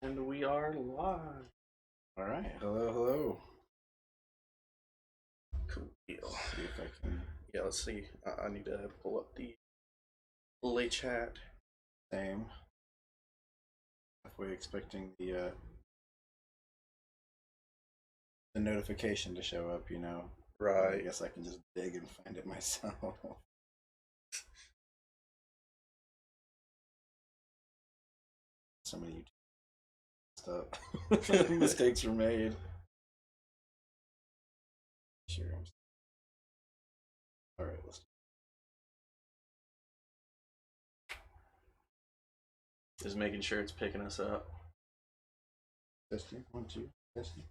And we are live. All right. Hello, hello. Cool deal. See if I can. Yeah, let's see. I need to pull up the lay chat. Same. Halfway expecting the notification to show up. I Right. guess I can just dig and find it myself. So many stuff. Mistakes were made. Sure. All right. Let's. Just making sure it's picking us up. Testing. 1, 2. Testing.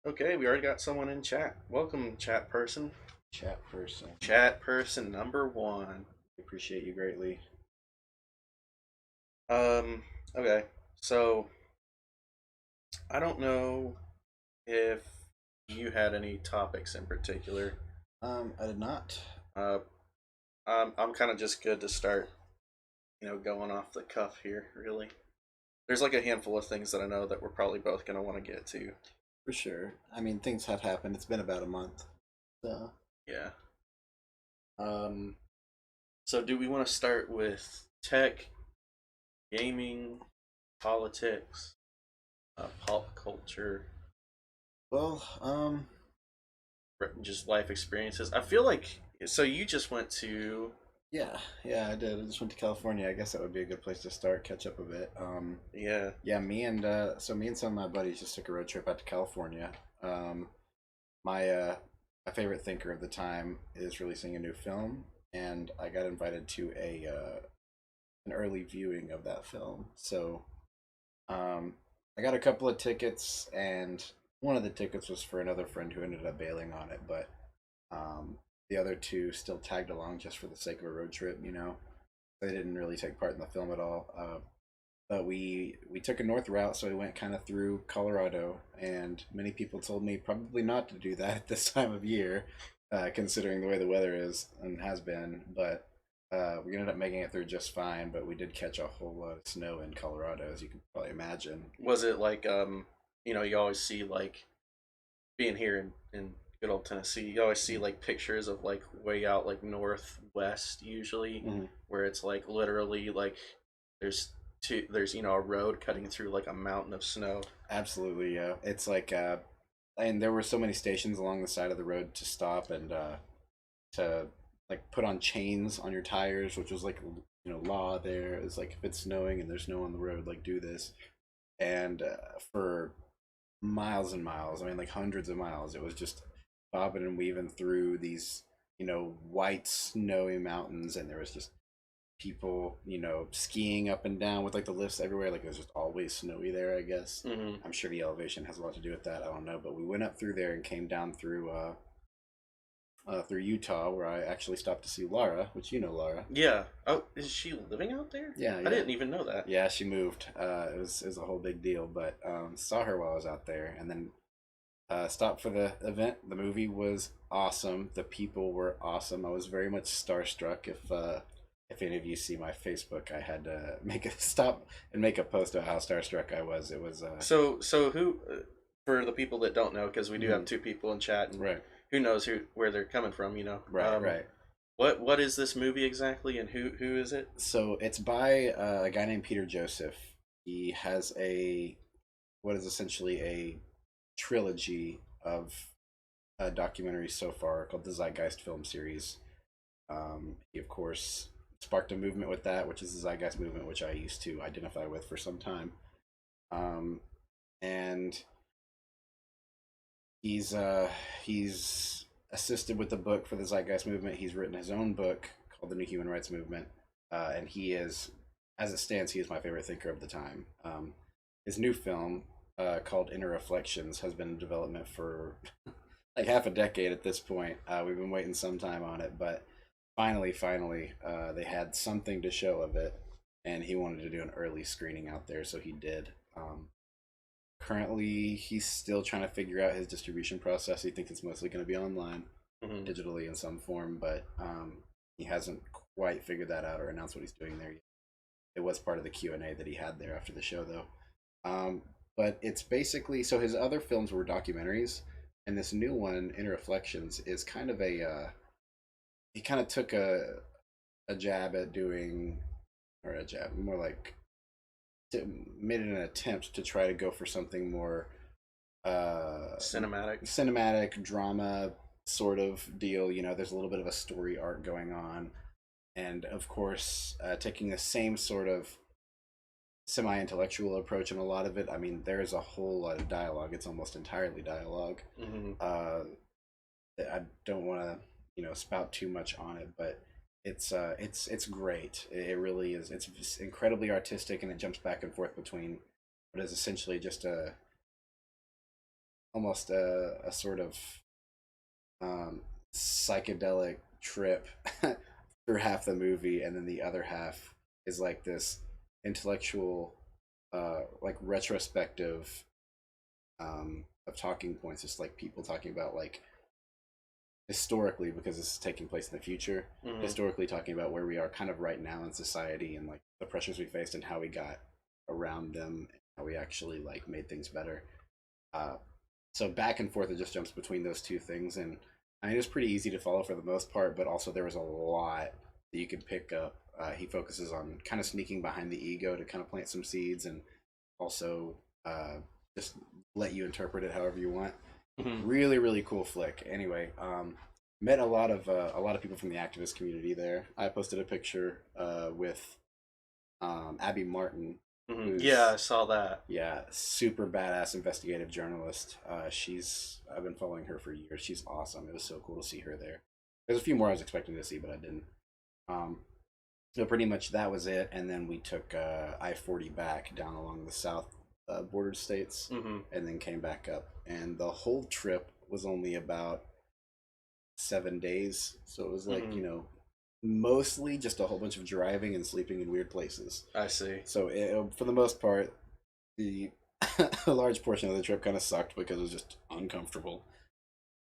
Okay, we already got someone in chat. Welcome, chat person. Chat person. Chat person number 1. Appreciate you greatly. Okay. So I don't know if you had any topics in particular. I did not. Uh, I'm kind of just good to start, going off the cuff here, really. There's like a handful of things that I know that we're probably both going to want to get to. For sure. I mean, things have happened. It's been about a month. So. Yeah. So do we want to start with tech, gaming, politics, pop culture, Well, just life experiences? I feel like so you just went to yeah, I did. I just went to California. I guess that would be a good place to start, catch up a bit. yeah. Yeah, me and some of my buddies just took a road trip out to California. Um, my favorite thinker of the time is releasing a new film, and I got invited to a an early viewing of that film. So, um, I got a couple of tickets, and one of the tickets was for another friend who ended up bailing on it, but um, the other two still tagged along just for the sake of a road trip. They didn't really take part in the film at all. But we took a north route, so we went kind of through Colorado, and many people told me probably not to do that at this time of year, considering the way the weather is and has been. But we ended up making it through just fine. But we did catch a whole lot of snow in Colorado, as you can probably imagine. Was it like you always see like being here in good old Tennessee, you always see like pictures of like way out like northwest usually, Hmm. where it's like literally like there's there's a road cutting through like a mountain of snow. Absolutely, yeah. It's like, and there were so many stations along the side of the road to stop and to like put on chains on your tires, which was like law there. It was like if it's snowing and there's snow on the road, like do this. And for miles and miles, I mean like hundreds of miles, it was just bobbing and weaving through these white snowy mountains, and there was just people skiing up and down with like the lifts everywhere. Like it was just always snowy there, I guess. Mm-hmm. I'm sure the elevation has a lot to do with that. I don't know, but we went up through there and came down through Utah, where I actually stopped to see Laura, which Laura. Yeah. Oh, is she living out there? Yeah, I yeah, didn't even know that. yeah. She moved. It was a whole big deal, but saw her while I was out there, and then stopped for the event. The movie was awesome. The people were awesome. I was very much starstruck. If any of you see my Facebook, I had to make a stop and make a post about how starstruck I was. It was So who for the people that don't know, because we do have mhm. two people in chat, and Right, who knows where they're coming from, right, right. What is this movie exactly, and who is it? So it's by a guy named Peter Joseph. He has what is essentially a trilogy of documentaries so far called the Zeitgeist film series. He of course sparked a movement with that, which is the Zeitgeist movement, which I used to identify with for some time. Um, and he's assisted with the book for the Zeitgeist movement. He's written his own book called The New Human Rights Movement, and he is, as it stands, he is my favorite thinker of the time. His new film, called Inner Reflections, has been in development for like half a decade at this point. We've been waiting some time on it, but finally, they had something to show of it, and he wanted to do an early screening out there, so he did. Currently, he's still trying to figure out his distribution process. He thinks it's mostly going to be online, Mm-hmm. digitally in some form, but he hasn't quite figured that out or announced what he's doing there yet. It was part of the Q&A that he had there after the show, though. But it's basically, so his other films were documentaries, and this new one, Inner Reflections, is kind of he kind of took a jab at doing, or a jab, more like made an attempt to try to go for something more cinematic drama sort of deal. You know, there's a little bit of a story arc going on, and of course, taking the same sort of semi-intellectual approach in a lot of it. I mean, there is a whole lot of dialogue. It's almost entirely dialogue. I don't want to, spout too much on it, but it's great. It really is. It's incredibly artistic, and it jumps back and forth between what is essentially just almost a sort of psychedelic trip through half the movie, and then the other half is like this intellectual, like retrospective of talking points, just like people talking about like historically, because this is taking place in the future, historically talking about where we are kind of right now in society and like the pressures we faced and how we got around them and how we actually like made things better. So back and forth, it just jumps between those two things, and I mean it was pretty easy to follow for the most part, but also there was a lot that you could pick up. He focuses on kind of sneaking behind the ego to kind of plant some seeds, and also just let you interpret it however you want. Really, really cool flick. Anyway, met a lot of people from the activist community there. I posted a picture with Abby Martin. Yeah, I saw that. Yeah, super badass investigative journalist. I've been following her for years. She's awesome. It was so cool to see her there. There's a few more I was expecting to see, but I didn't. So pretty much that was it, and then we took I-40 back down along the south border states, and then came back up. And the whole trip was only about 7 days, so it was like mostly just a whole bunch of driving and sleeping in weird places. I see. So for the most part, a large portion of the trip kind of sucked because it was just uncomfortable.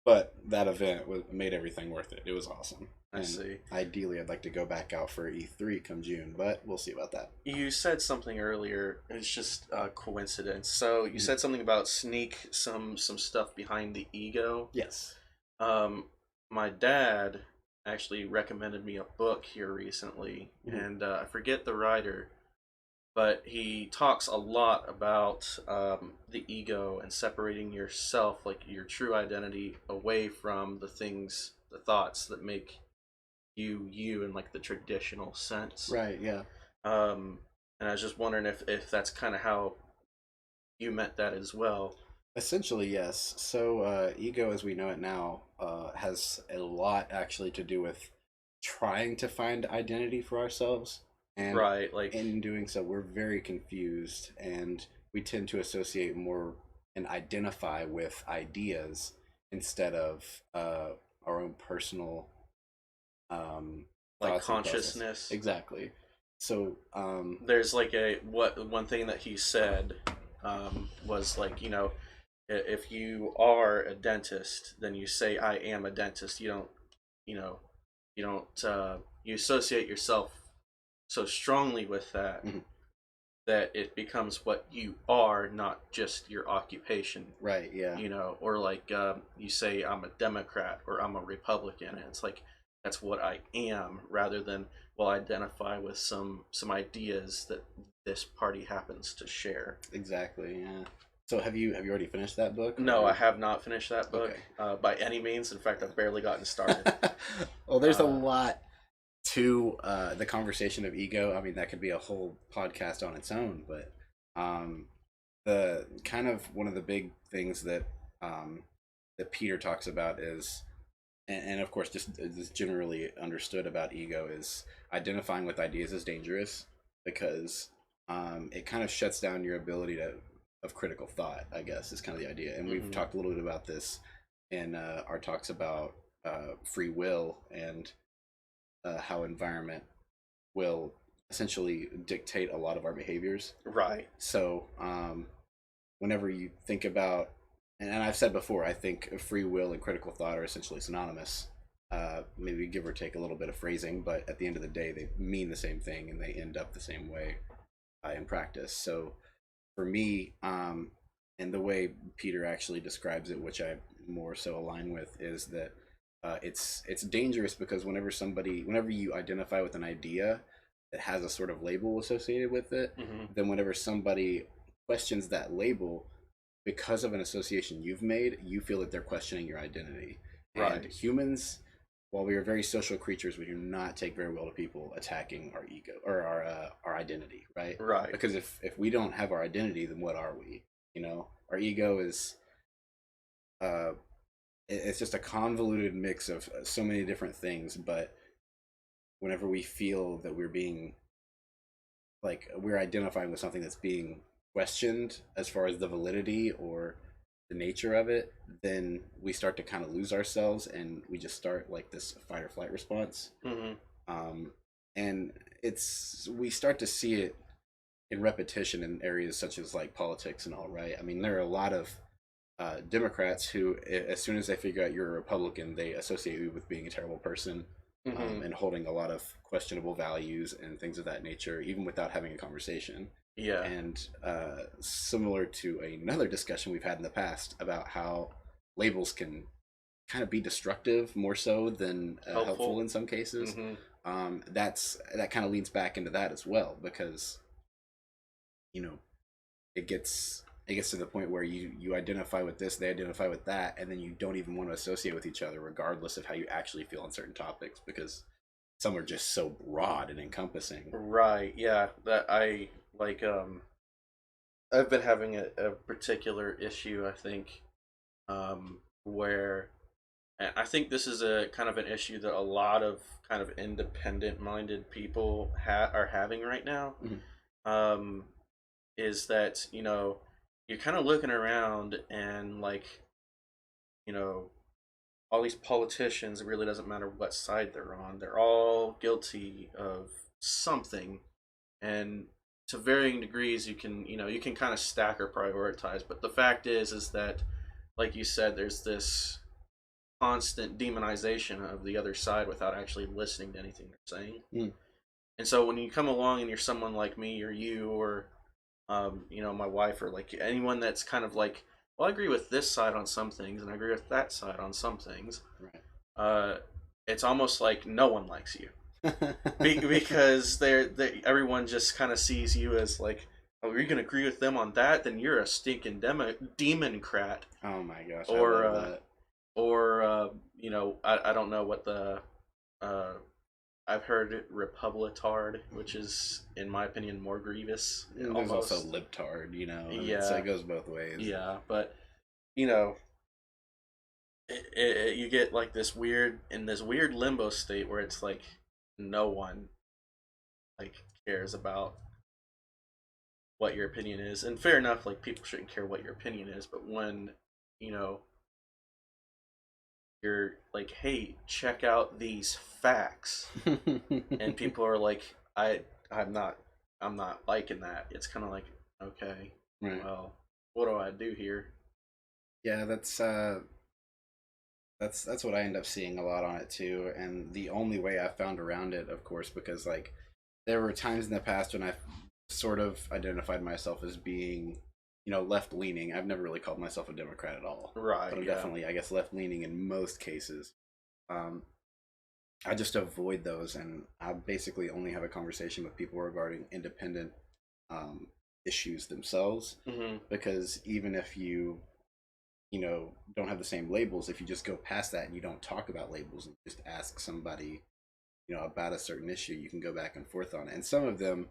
But that event made everything worth it. It was awesome. I see. Ideally, I'd like to go back out for E3 come June, but we'll see about that. You said something earlier. It's just a coincidence. So you said something about sneak some stuff behind the ego. Yes. My dad actually recommended me a book here recently, and I forget the writer, but he talks a lot about the ego and separating yourself, like your true identity, away from the things, the thoughts that make you in like the traditional sense. Right, yeah. And I was just wondering if that's kind of how you meant that as well. Essentially, yes. So ego as we know it now has a lot actually to do with trying to find identity for ourselves. And right, like in doing so, we're very confused, and we tend to associate more and identify with ideas instead of our own personal like consciousness. Exactly. So there's like one thing that he said was like, if you are a dentist, then you say I am a dentist. You associate yourself so strongly with that that it becomes what you are, not just your occupation. Right, yeah. Or like you say I'm a Democrat or I'm a Republican, and it's like that's what I am, rather than identify with some ideas that this party happens to share. Exactly, yeah. So have you already finished that book? No, I have not finished that book by any means. In fact, I've barely gotten started. Well, there's a lot to the conversation of ego. I mean, that could be a whole podcast on its own, but the kind of one of the big things that that Peter talks about is, and of course just is generally understood about ego, is identifying with ideas is dangerous because it kind of shuts down your ability of critical thought, I guess, is kind of the idea. And we've talked a little bit about this in our talks about free will and how environment will essentially dictate a lot of our behaviors. Right. So whenever you think about, and I've said before, I think free will and critical thought are essentially synonymous. maybe give or take a little bit of phrasing, but at the end of the day, they mean the same thing and they end up the same way in practice. So for me, and the way Peter actually describes it, which I more so align with, is that it's dangerous because whenever you identify with an idea that has a sort of label associated with it, then whenever somebody questions that label because of an association you've made, you feel that they're questioning your identity. And Right. humans, while we are very social creatures, we do not take very well to people attacking our ego or our identity, right? Right. Because if we don't have our identity, then what are we? You know, our ego is uh, it's just a convoluted mix of so many different things. But whenever we feel that we're being like we're identifying with something that's being questioned as far as the validity or the nature of it, then we start to kind of lose ourselves and we just start like this fight or flight response. Mm-hmm. Um, and it's we start to see it in repetition in areas such as like politics and all, right? I mean, there are a lot of Democrats who, as soon as they figure out you're a Republican, they associate you with being a terrible person, Mm-hmm. and holding a lot of questionable values and things of that nature, even without having a conversation. Yeah. And similar to another discussion we've had in the past about how labels can kind of be destructive more so than helpful Helpful. in some cases. Mm-hmm. That kind of leans back into that as well because you know it gets to the point where you identify with this, they identify with that, and then you don't even want to associate with each other regardless of how you actually feel on certain topics because some are just so broad and encompassing. Right. Yeah. That I like. I've been having a particular issue. I think, where, and I think this is a kind of an issue that a lot of kind of independent-minded people are having right now. Mhm. Um, is that you're kind of looking around and like you know all these politicians. It really doesn't matter what side they're on. They're all guilty of something, and to varying degrees, you can kind of stack or prioritize. But the fact is that, like you said, there's this constant demonization of the other side without actually listening to anything they're saying. Mm. And so when you come along and you're someone like me or you or my wife or like anyone that's kind of like, well, I agree with this side on some things and I agree with that side on some things. Right. Uh, it's almost like no one likes you because everyone just kind of sees you as like, oh, you're gonna agree with them on that, then you're a stinking democrat, Oh my gosh, I or love that. I don't know what the uh, I've heard republitard, which is in my opinion more grievous There's also almost. libtard, I mean, so Yeah, it goes both ways. yeah, but you know, you get like this weird limbo state where it's like no one like cares about what your opinion is, and fair enough, like people shouldn't care what your opinion is, but when you know you're like, hey, check out these facts, and people are like, I'm not I'm not liking that. It's kind of like, okay, Right. well, what do I do here? Yeah, that's what I end up seeing a lot on it too. And the only way I found around it, of course, because like there were times in the past when I sort of identified myself as being, left leaning. I've never really called myself a Democrat at all, but Right? I'm Yeah. definitely, I guess, left leaning in most cases. Um, I just avoid those, and I basically only have a conversation with people regarding independent um, issues themselves. Hmm. Because even if you don't have the same labels, if you just go past that and you don't talk about labels and just ask somebody about a certain issue, you can go back and forth on it. And some of them,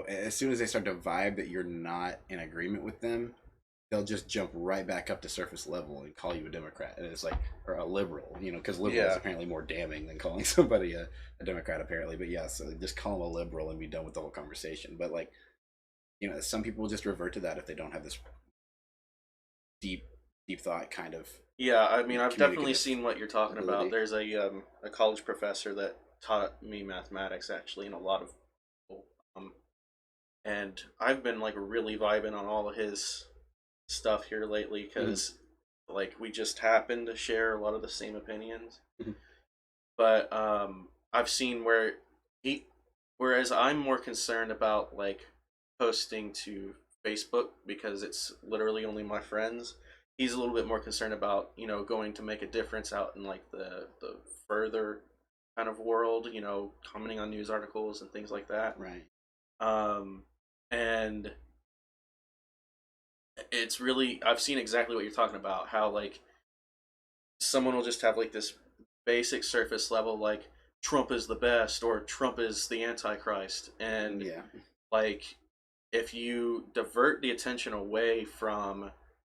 as soon as they start to vibe that you're not in agreement with them, they'll just jump right back up to surface level and call you a Democrat. And it's like, or a liberal, because liberal is Yeah. apparently more damning than calling somebody a Democrat, apparently. But yeah, so just call them a liberal and be done with the whole conversation. But like, some people just revert to that if they don't have this deep, deep thought kind of Yeah, I mean, I've definitely communicative seen what you're talking about. ability. There's a college professor that taught me mathematics actually, and a lot of people. And I've been like really vibing on all of his stuff here lately Mhm. because like we just happen to share a lot of the same opinions. Mhm. But I've seen where he, whereas I'm more concerned about like posting to Facebook because it's literally only my friends. He's a little bit more concerned about going to make a difference out in like the further kind of world, commenting on news articles and things like that. Right. Um, and it's really I've seen exactly what you're talking about. How like someone will just have like this basic surface level like Trump is the best or Trump is the Antichrist, and Yeah. like if you divert the attention away from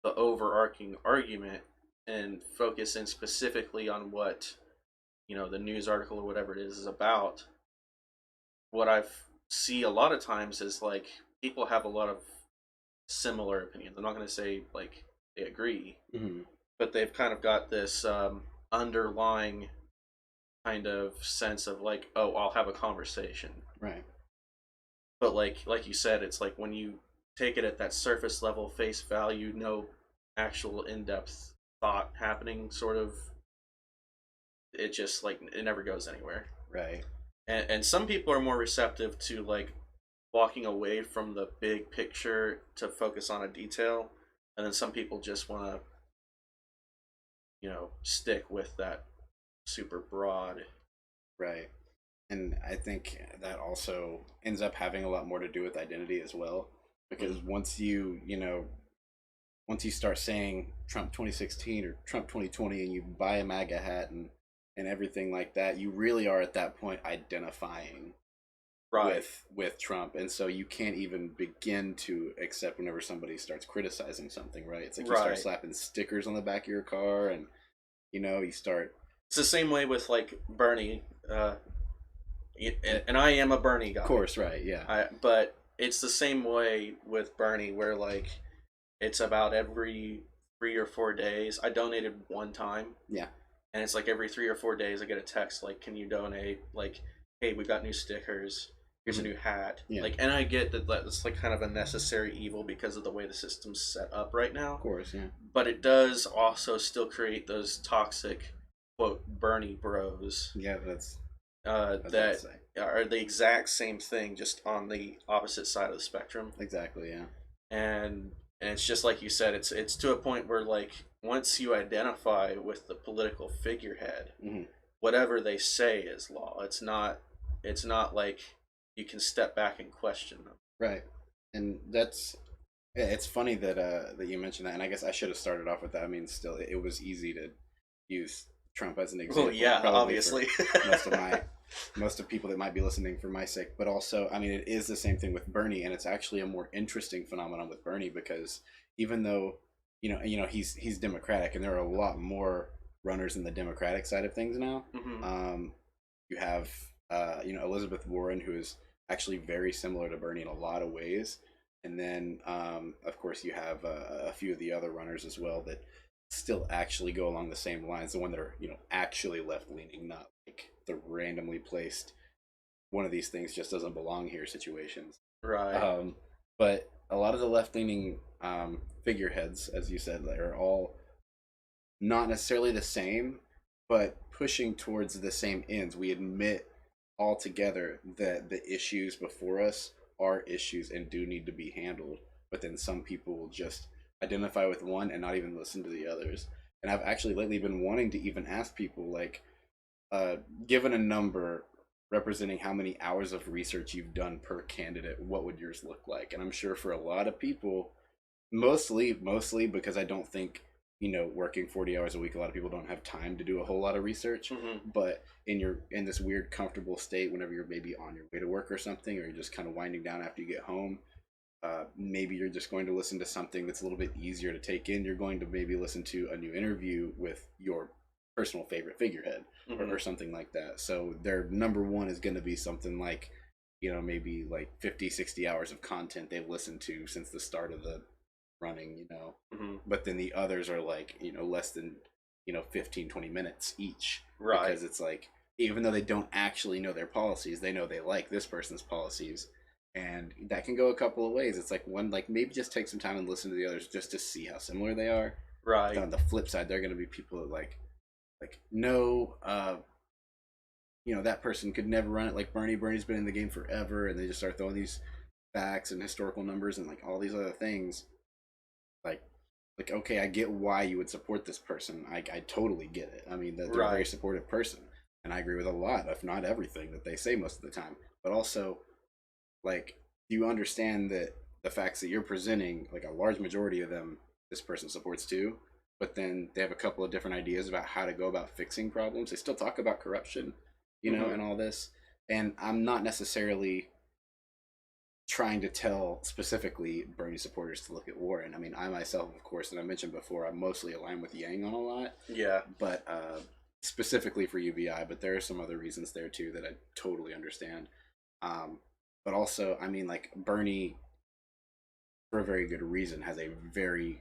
the overarching argument and focus in specifically on what the news article or whatever it is about, what I've see a lot of times is like people have a lot of similar opinions. I'm not going to say like they agree, Hmm. but they've kind of got this underlying kind of sense of like, oh, I'll have a conversation. Right. But like you said, it's like when you take it at that surface level face value, no actual in-depth thought happening, sort of, it just like it never goes anywhere. Right. And some people are more receptive to like walking away from the big picture to focus on a detail, and then some people just want to stick with that super broad. Right. And I think that also ends up having a lot more to do with identity as well. Because Mm. once you start saying Trump 2016 or Trump 2020 and you buy a MAGA hat and everything like that, you really are at that point identifying Right. with Trump. And so you can't even begin to accept whenever somebody starts criticizing something, right? It's like you start Right. slapping stickers on the back of your car and you start. It's the same way with like Bernie, and I am a Bernie Of guy. course, right, yeah. But it's the same way with Bernie, where like it's about every 3 or 4 days. I donated one time, Yeah. and it's like every 3 or 4 days I get a text like, "Can you donate?" Like, "Hey, we got new stickers. Here's a Mhm. new hat." Yeah. Like, and I get that that's like kind of a necessary evil because of the way the system's set up right Of now. course, yeah. But it does also still create those toxic quote Bernie bros Yeah, that's I was about to that say. are the exact same thing, just on the opposite side of the spectrum. Exactly, yeah. And it's just like you said, it's to a point where like once you identify with the political figurehead, Hmm. whatever they say is law. It's not like you can step back and question them. Right. And it's funny that you mentioned that, and I guess I should have started off with that. I mean, still, it was easy to use Trump as an Well, example, yeah, probably for obviously. most of my most of people that might be listening for my sake. But also, I mean, it is the same thing with Bernie, and it's actually a more interesting phenomenon with Bernie because even though he's Democratic, and there are a lot more runners in the Democratic side of things now. Hmm. Um, you have Elizabeth Warren, who is actually very similar to Bernie in a lot of ways, and then of course you have a few of the other runners as well that still actually go along the same lines. The one that are actually left leaning, not like the randomly placed one of these things just doesn't belong here situations. Right. Um, but a lot of the left leaning figureheads, as you said, are all not necessarily the same, but pushing towards the same ends. We admit all together that the issues before us are issues and do need to be handled. But then some people will just identify with one and not even listen to the others. And I've actually lately been wanting to even ask people, like, uh, given a number representing how many hours of research you've done per candidate, what would yours look like? And I'm sure for a lot of people, mostly because I don't think working 40 hours a week, a lot of people don't have time to do a whole lot of research. Hmm. But in this weird comfortable state, whenever you're maybe on your way to work or something, or you're just kind of winding down after you get home, maybe you're just going to listen to something that's a little bit easier to take in. You're going to maybe listen to a new interview with your personal favorite figurehead, Hmm. or something like that. So their number one is going to be something like maybe like 50, 60 hours of content they've listened to since the start of the running. Hmm. But then the others are like less than 15, 20 minutes each, Right. because it's like, even though they don't actually know their policies, they know they like this person's policies, and that can go a couple of ways. It's like, one, like, maybe just take some time and listen to the others just to see how similar they are. But Right. on the flip side, there are going to be people that like no, that person could never run it like Bernie. Bernie's been in the game forever, and they just start throwing these facts and historical numbers and like all these other things. Like, okay, I get why you would support this person. I totally get it. I mean, that they're a very supportive person, and I agree with a lot, if not everything, that they say most of the time. But also, like, do you understand that the facts that you're presenting, like a large majority of them, this person supports too? But then they have a couple of different ideas about how to go about fixing problems. They still talk about corruption, and all this. And I'm not necessarily trying to tell specifically Bernie supporters to look at Warren. I mean, I myself, of course, that I mentioned before, I'm mostly aligned with Yang on a lot. Yeah. But specifically for UBI, but there are some other reasons there too that I totally understand. But also, I mean, like Bernie, for a very good reason, has a very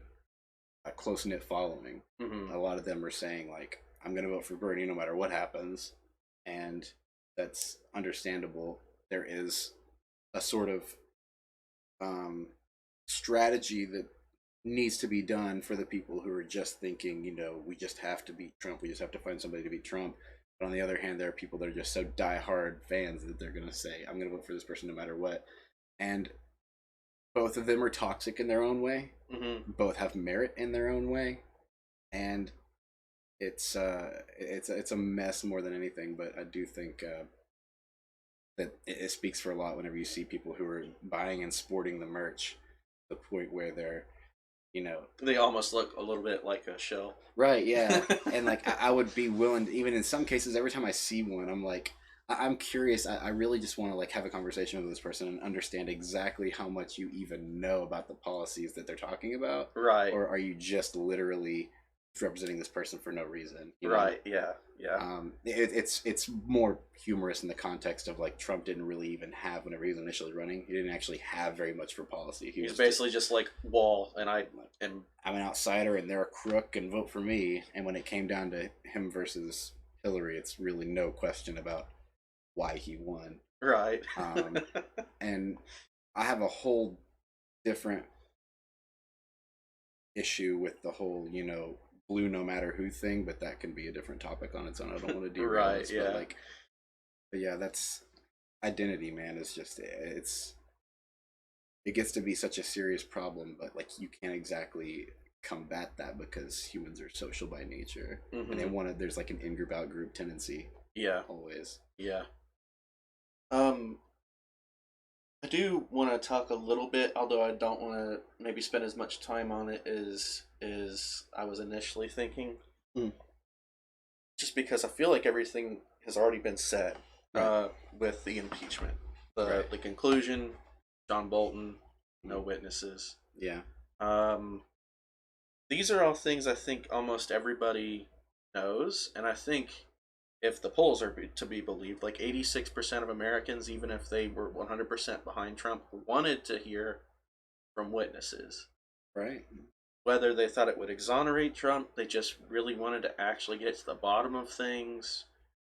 close knit following. A lot of them are saying like, "I'm going to vote for Bernie no matter what happens," and that's understandable. There is a sort of strategy that needs to be done for the people who are just thinking, we just have to beat Trump. We just have to find somebody to beat Trump. But on the other hand, there are people that are just so diehard fans that they're going to say, I'm going to vote for this person no matter what. And both of them are toxic in their own way. Both have merit in their own way. And it's a mess more than anything. But I do think that it speaks for a lot whenever you see people who are buying and sporting the merch, the point where they're, they almost look a little bit like a shell. Right, yeah. And like I would be willing to, even in some cases, every time I see one, I'm like, I'm curious. I really just want to like have a conversation with this person and understand exactly how much you even know about the policies that they're talking about. Right. Or are you just literally representing this person for no reason? Right, yeah. It's more humorous in the context of like Trump didn't really even have, whenever he was initially running, he didn't actually have very much for policy. He was basically just like Wall, and I'm an outsider and they're a crook and vote for me. And when it came down to him versus Hillary, it's really no question about why he won. Right. And I have a whole different issue with the whole, blue no matter who thing, but that can be a different topic on its own. I don't want to do right, yeah. But yeah, that's identity, man. Is just it gets to be such a serious problem, but like you can't exactly combat that because humans are social by nature, and there's like an in-group out-group tendency. Yeah, always. Yeah. I do want to talk a little bit, although I don't want to maybe spend as much time on it as I was initially thinking. Just because I feel like everything has already been said with the impeachment. The conclusion, John Bolton, no witnesses. Yeah. These are all things I think almost everybody knows, and I think if the polls are to be believed, like 86% of Americans, even if they were 100% behind Trump, wanted to hear from witnesses. Right. Whether they thought it would exonerate Trump, they just really wanted to actually get to the bottom of things,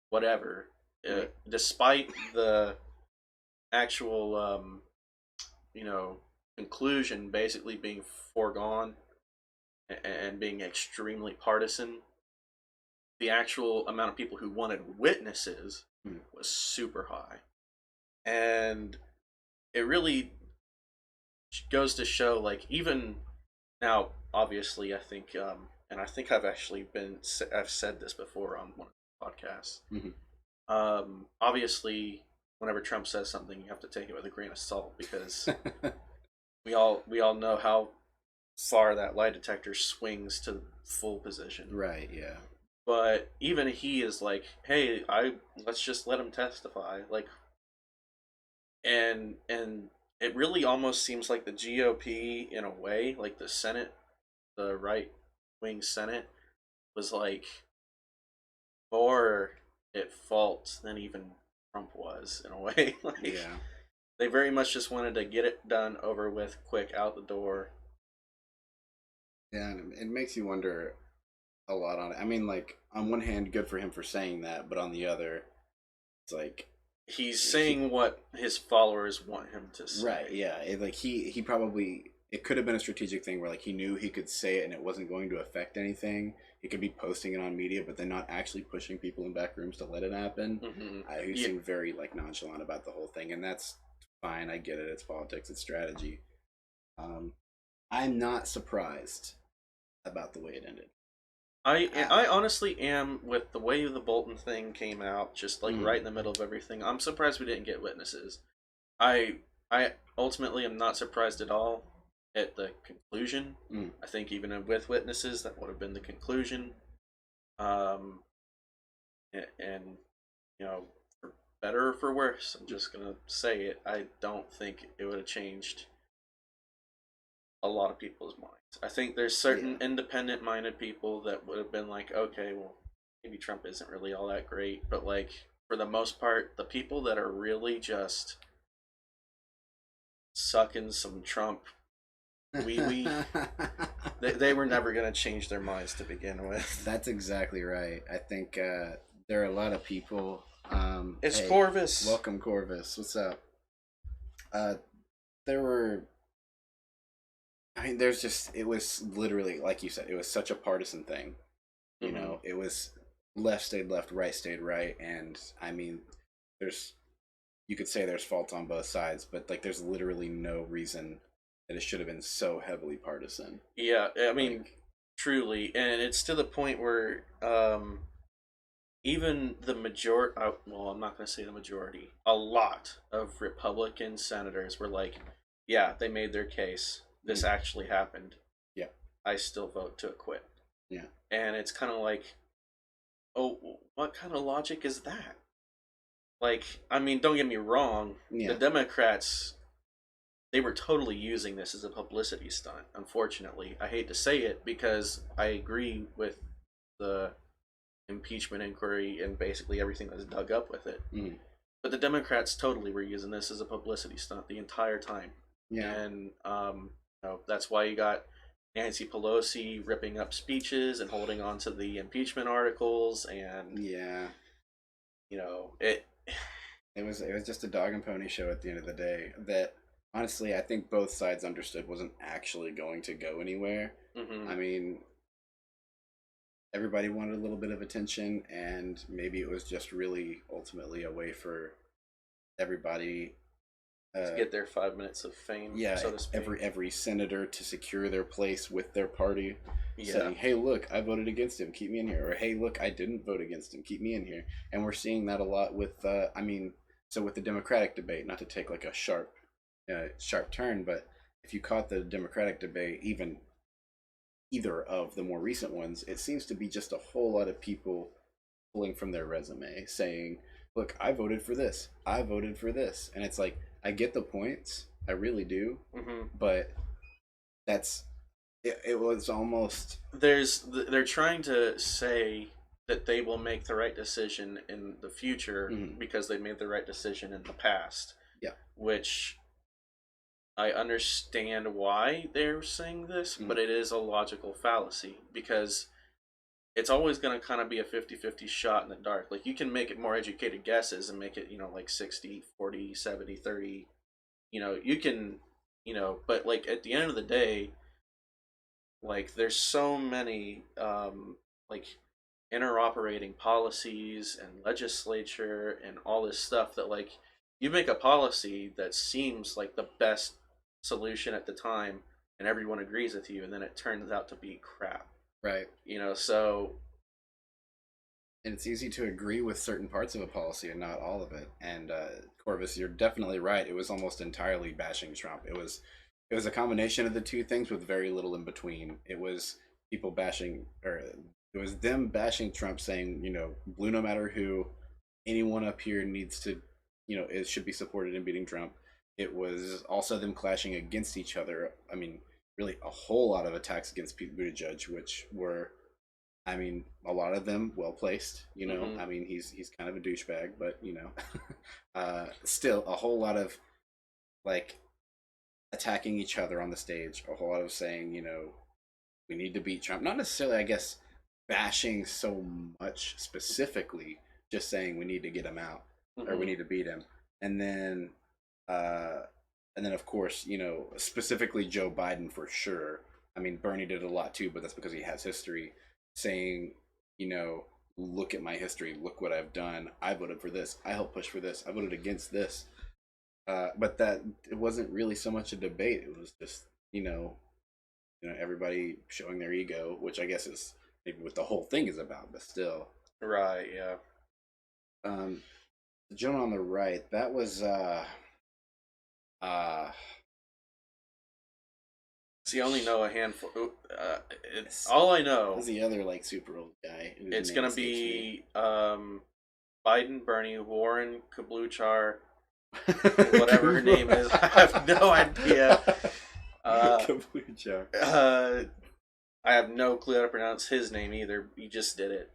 whatever. Right. Despite the actual, conclusion basically being foregone and being extremely partisan, the actual amount of people who wanted witnesses was super high. And it really goes to show, like, even now, obviously, I think, and I think I've said this before on one of the podcasts. Obviously, whenever Trump says something, you have to take it with a grain of salt, because we all know how far that lie detector swings to full position. Right, yeah. But even he is like, hey, let's just let him testify. Like, and it really almost seems like the GOP, in a way, like the Senate, the right-wing Senate, was like more at fault than even Trump was, in a way. They very much just wanted to get it done, over with, quick, out the door. Yeah, and it makes you wonder a lot on it. I mean, like, on one hand, good for him for saying that, but on the other, it's like he's saying what his followers want him to say. Right, yeah. He probably, it could have been a strategic thing where like he knew he could say it and it wasn't going to affect anything. He could be posting it on media, but then not actually pushing people in back rooms to let it happen. He Yeah, seemed very like nonchalant about the whole thing, and that's fine. I get it. It's politics. It's strategy. Um, I'm not surprised about the way it ended. I honestly am with the way the Bolton thing came out, just like right in the middle of everything. I'm surprised we didn't get witnesses. I I ultimately am not surprised at all at the conclusion. I think even with witnesses, that would have been the conclusion. Um, and you know, for better or for worse, I'm just gonna say it. I don't think it would have changed a lot of people's minds. I think there's certain independent-minded people that would have been like, okay, well, maybe Trump isn't really all that great, but like for the most part, the people that are really just sucking some Trump wee wee, they were never gonna change their minds to begin with. That's exactly right. I think there are a lot of people. It's Hey, Corvus. welcome, Corvus. What's up? Uh, there were. I mean, there's just. It was literally like you said. It was such a partisan thing. You know, it was left stayed left, right stayed right, and I mean, there's. You could say there's fault on both sides, but like, there's literally no reason that it should have been so heavily partisan. Yeah, I mean, Like, truly, and it's to the point where even the majority, well, I'm not going to say the majority, a lot of Republican senators were like, yeah, they made their case. This actually happened. yeah, I still vote to acquit. yeah. And it's kind of like, oh, what kind of logic is that? Like, I mean, don't get me wrong, the Yeah. Democrats, they were totally using this as a publicity stunt, unfortunately. I hate to say it because I agree with the impeachment inquiry and basically everything that's dug up with it. But the Democrats totally were using this as a publicity stunt the entire time. Yeah. And that's why you got Nancy Pelosi ripping up speeches and holding on to the impeachment articles, and Yeah. it. It was just a dog and pony show at the end of the day that honestly I think both sides understood wasn't actually going to go anywhere. I mean, everybody wanted a little bit of attention, and maybe it was just really ultimately a way for everybody To get their 5 minutes of fame, yeah, so to speak. every senator to secure their place with their party, Yeah. saying, "Hey, look, I voted against him. Keep me in here," or "Hey, look, I didn't vote against him. Keep me in here." And we're seeing that a lot with, so with the Democratic debate. Not to take like a sharp turn, but if you caught the Democratic debate, even either of the more recent ones, it seems to be just a whole lot of people pulling from their resume, saying, "Look, I voted for this. I voted for this," and it's like, I get the points, I really do, but that's it was almost They're trying to say that they will make the right decision in the future because they made the right decision in the past. yeah, Which I understand why they're saying this, but it is a logical fallacy because it's always going to kind of be a 50-50 shot in the dark. Like you can make it more educated guesses and make it, like 60, 40, 70, 30. You can, but like at the end of the day, like there's so many like interoperating policies and legislature and all this stuff that like you make a policy that seems like the best solution at the time and everyone agrees with you and then it turns out to be crap. right. So And it's easy to agree with certain parts of a policy and not all of it. And Corvus, you're definitely right. It was almost entirely bashing Trump. It was a combination of the two things with very little in between. It was people bashing, or it was them bashing Trump, saying, blue no matter who, anyone up here needs to, it should be supported in beating Trump. It was also them clashing against each other. I mean, really a whole lot of attacks against Pete Buttigieg, which were, I mean, a lot of them well placed. I mean, he's kind of a douchebag, but still a whole lot of like attacking each other on the stage. A whole lot of saying, we need to beat Trump. Not necessarily, I guess, bashing so much specifically, just saying we need to get him out or we need to beat him. And then and then of course, specifically Joe Biden for sure. I mean, Bernie did a lot too, but that's because he has history saying, you know, look at my history, look what I've done. I voted for this. I helped push for this. I voted against this. But that it wasn't really so much a debate. It was just, everybody showing their ego, which I guess is maybe what the whole thing is about, but still. Right. Yeah. The gentleman on the right, that was uh See, I only know a handful. It's all I know. who's the other like super old guy? It's gonna be Biden, Bernie, Warren, Kabluchar, whatever her name is. I have no idea. Kabluchar. I have no clue how to pronounce his name either. He just did it.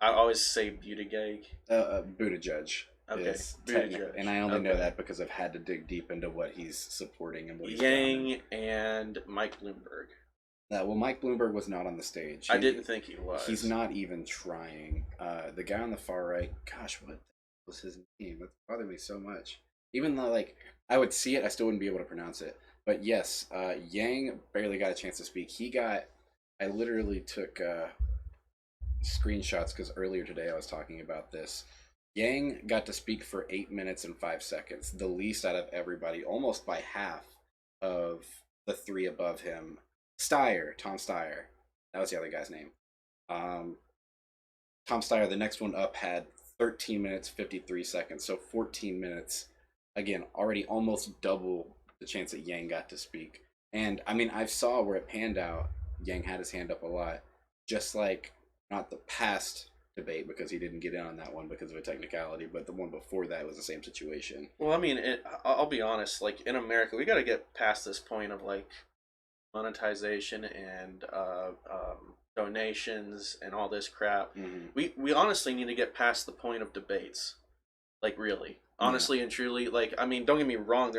I always say Buttigieg. Buttigieg. Okay, Buttigieg. And I only know that because I've had to dig deep into what he's supporting and what he's Yang and Mike Bloomberg. Well, Mike Bloomberg was not on the stage. I didn't think he was. He's not even trying. The guy on the far right, gosh, what was his name? That bothered me so much. Even though, like, I would see it, I still wouldn't be able to pronounce it. But yes, Yang barely got a chance to speak. I literally took screenshots because earlier today I was talking about this. Yang got to speak for 8 minutes and 5 seconds, the least out of everybody, almost by half of the three above him. Tom Steyer, that was the other guy's name. Tom Steyer, the next one up, had 13 minutes 53 seconds, so 14 minutes. Again, already almost double the chance that Yang got to speak. And I mean, I saw where it panned out. Yang had his hand up a lot, just like not the past debate because he didn't get in on that one because of a technicality, but the one before that was the same situation. Well, I mean, I'll be honest. Like in America, we got to get past this point of like monetization and donations and all this crap. Mm-hmm. We honestly need to get past the point of debates. Like really, honestly and truly. Like I mean, don't get me wrong.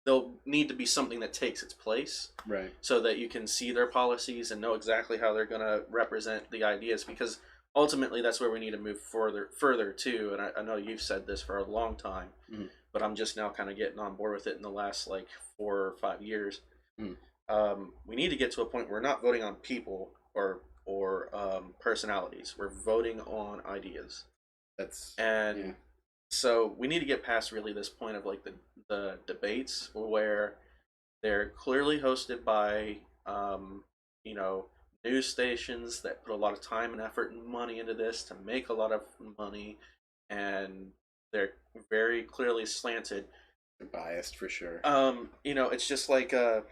There'll need to be something that takes its place, right? So that you can see their policies and know exactly how they're going to represent the ideas. Because ultimately, that's where we need to move further too. And I know you've said this for a long time, but I'm just now kind of getting on board with it in the last like 4 or 5 years. We need to get to a point where we're not voting on people or personalities. We're voting on ideas. So we need to get past really this point of like the debates where they're clearly hosted by news stations that put a lot of time and effort and money into this to make a lot of money, and they're very clearly slanted. They're biased for sure. It's just like and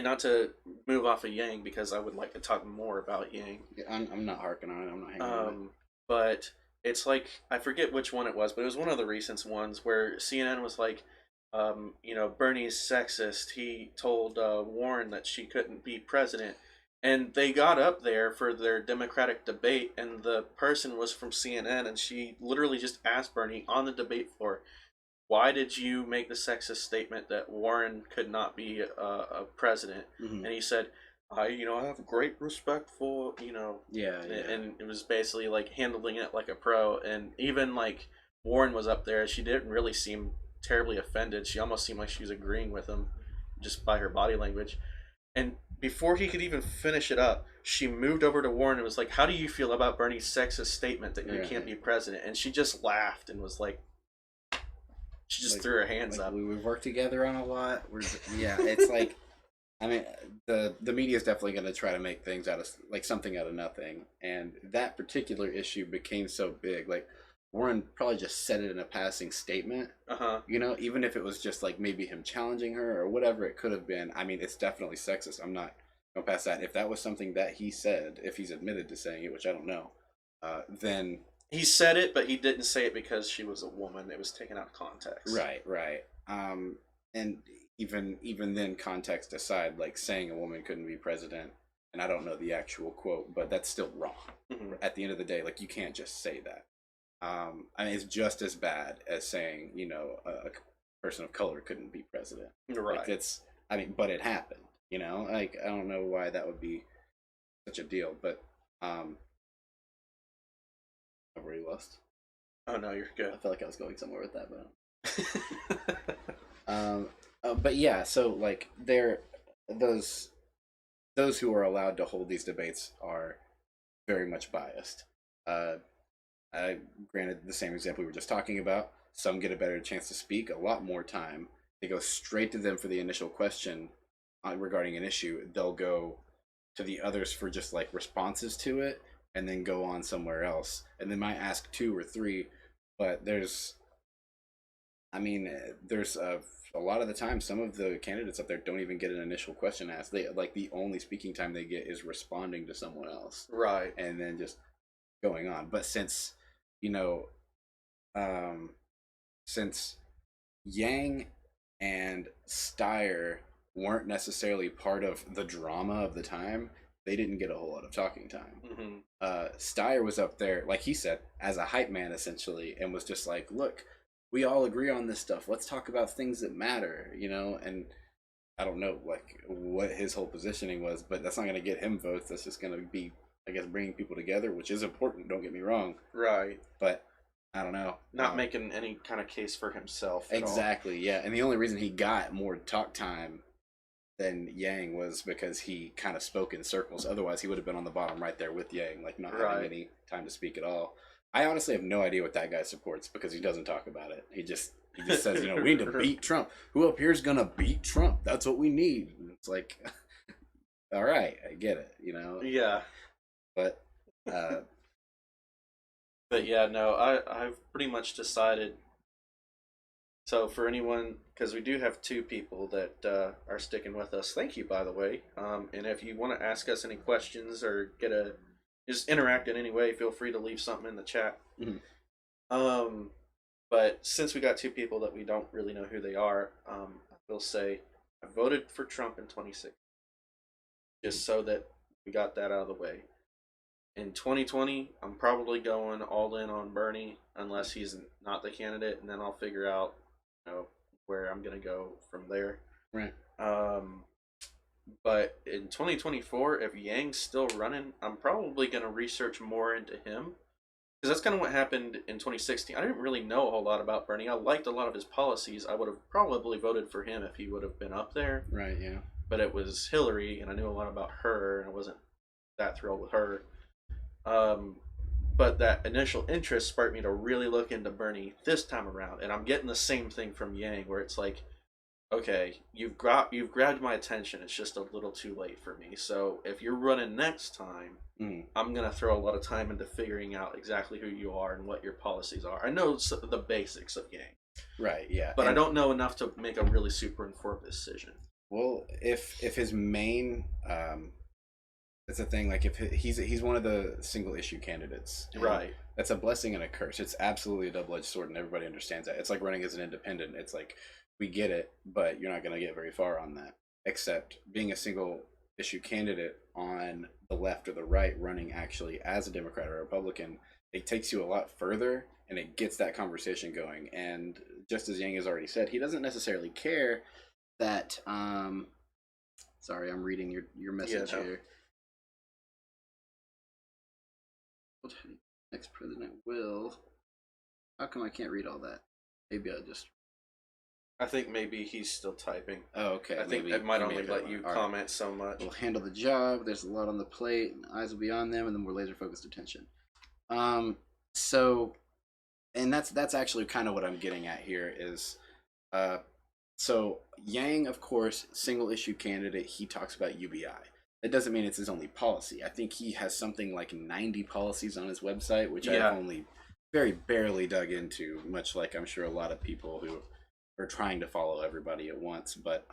not to move off of Yang because I would like to talk more about Yang. Yeah, I'm not harking on it. I'm not hanging on it. But it's like I forget which one it was, but it was one of the recent ones where CNN was like, Bernie's sexist. He told Warren that she couldn't be president, and they got up there for their Democratic debate, and the person was from CNN, and she literally just asked Bernie on the debate floor, "Why did you make the sexist statement that Warren could not be a president?" Mm-hmm. And he said, I have great respect for, Yeah. And it was basically like handling it like a pro. And even like Warren was up there, she didn't really seem terribly offended. She almost seemed like she was agreeing with him just by her body language. And before he could even finish it up, she moved over to Warren and was like, "How do you feel about Bernie's sexist statement that you can't be president?" And she just laughed and was like, she just threw her hands up. We've worked together on a lot. It's like, I mean, the media is definitely going to try to make things out of like something out of nothing, and that particular issue became so big. Like Warren probably just said it in a passing statement. Even if it was just like maybe him challenging her or whatever it could have been. I mean, it's definitely sexist. I'm not going past that. If that was something that he said, if he's admitted to saying it, which I don't know, then he said it, but he didn't say it because she was a woman. It was taken out of context. Right. And even then, context aside, like saying a woman couldn't be president, and I don't know the actual quote, but that's still wrong. Mm-hmm. At the end of the day, like you can't just say that. I mean, it's just as bad as saying a person of color couldn't be president. Right. Like but it happened. Like I don't know why that would be such a deal, but I've already lost. Oh no, you're good. I felt like I was going somewhere with that, but um, but yeah, so like those those who are allowed to hold these debates are very much biased. Uh, Granted, the same example we were just talking about, some get a better chance to speak, a lot more time. They go straight to them for the initial question regarding an issue. They'll go to the others for just like responses to it, and then go on somewhere else. And they might ask two or three, but there's a lot of the time, some of the candidates up there don't even get an initial question asked. They like the only speaking time they get is responding to someone else, Right. and then just going on. But you know, um, since Yang and Steyer weren't necessarily part of the drama of the time, they didn't get a whole lot of talking time. Mm-hmm. Steyer was up there, like he said, as a hype man essentially, and was just like, "Look, we all agree on this stuff. Let's talk about things that matter," And I don't know like what his whole positioning was, but that's not going to get him votes. That's just going to be, I guess, bringing people together, which is important. Don't get me wrong, Right. but I don't know. Not making any kind of case for himself. Exactly. Yeah, and the only reason he got more talk time than Yang was because he kind of spoke in circles. Otherwise, he would have been on the bottom right there with Yang, like not having any time to speak at all. I honestly have no idea what that guy supports because he doesn't talk about it. He just says, we need to beat Trump. Who up here is gonna beat Trump? That's what we need. And it's like, all right, I get it, Yeah. But, uh, But yeah, no, I've pretty much decided. So for anyone, because we do have two people that are sticking with us, thank you, by the way. And if you want to ask us any questions or just interact in any way, feel free to leave something in the chat. mhm. Um, but since we got two people that we don't really know who they are, I will say I voted for Trump in 2016, just so that we got that out of the way. In 2020, I'm probably going all in on Bernie unless he's not the candidate, and then I'll figure out, where I'm gonna go from there. Right. But in 2024, if Yang's still running, I'm probably gonna research more into him because that's kind of what happened in 2016. I didn't really know a whole lot about Bernie. I liked a lot of his policies. I would have probably voted for him if he would have been up there. Right. Yeah. But it was Hillary, and I knew a lot about her, and I wasn't that thrilled with her. Um, but that initial interest sparked me to really look into Bernie this time around, and I'm getting the same thing from Yang, where it's like, okay, you've grabbed my attention. It's just a little too late for me. So if you're running next time, I'm gonna throw a lot of time into figuring out exactly who you are and what your policies are. I know the basics of Yang, Right. Yeah. but I don't know enough to make a really super informed decision. Well, if his main that's the thing. Like if he's one of the single issue candidates, Right. That's a blessing and a curse. It's absolutely a double edged sword, and everybody understands that. It's like running as an independent. It's like we get it, but you're not going to get very far on that. Except being a single issue candidate on the left or the right, running actually as a Democrat or a Republican, it takes you a lot further, and it gets that conversation going. And just as Yang has already said, he doesn't necessarily care that. Sorry, I'm reading your message here. Next president will. How come I can't read all that? Maybe I just. I think maybe he's still typing. Oh, okay. I think it might only let you comment so much. We'll handle the job. There's a lot on the plate. And eyes will be on them, and the more laser focused attention. So, and that's actually kind of what I'm getting at here is, so Yang, of course, single issue candidate. He talks about UBI. That doesn't mean it's his only policy. I think he has something like 90 policies on his website, which I've only very barely dug into, much like I'm sure a lot of people who are trying to follow everybody at once. But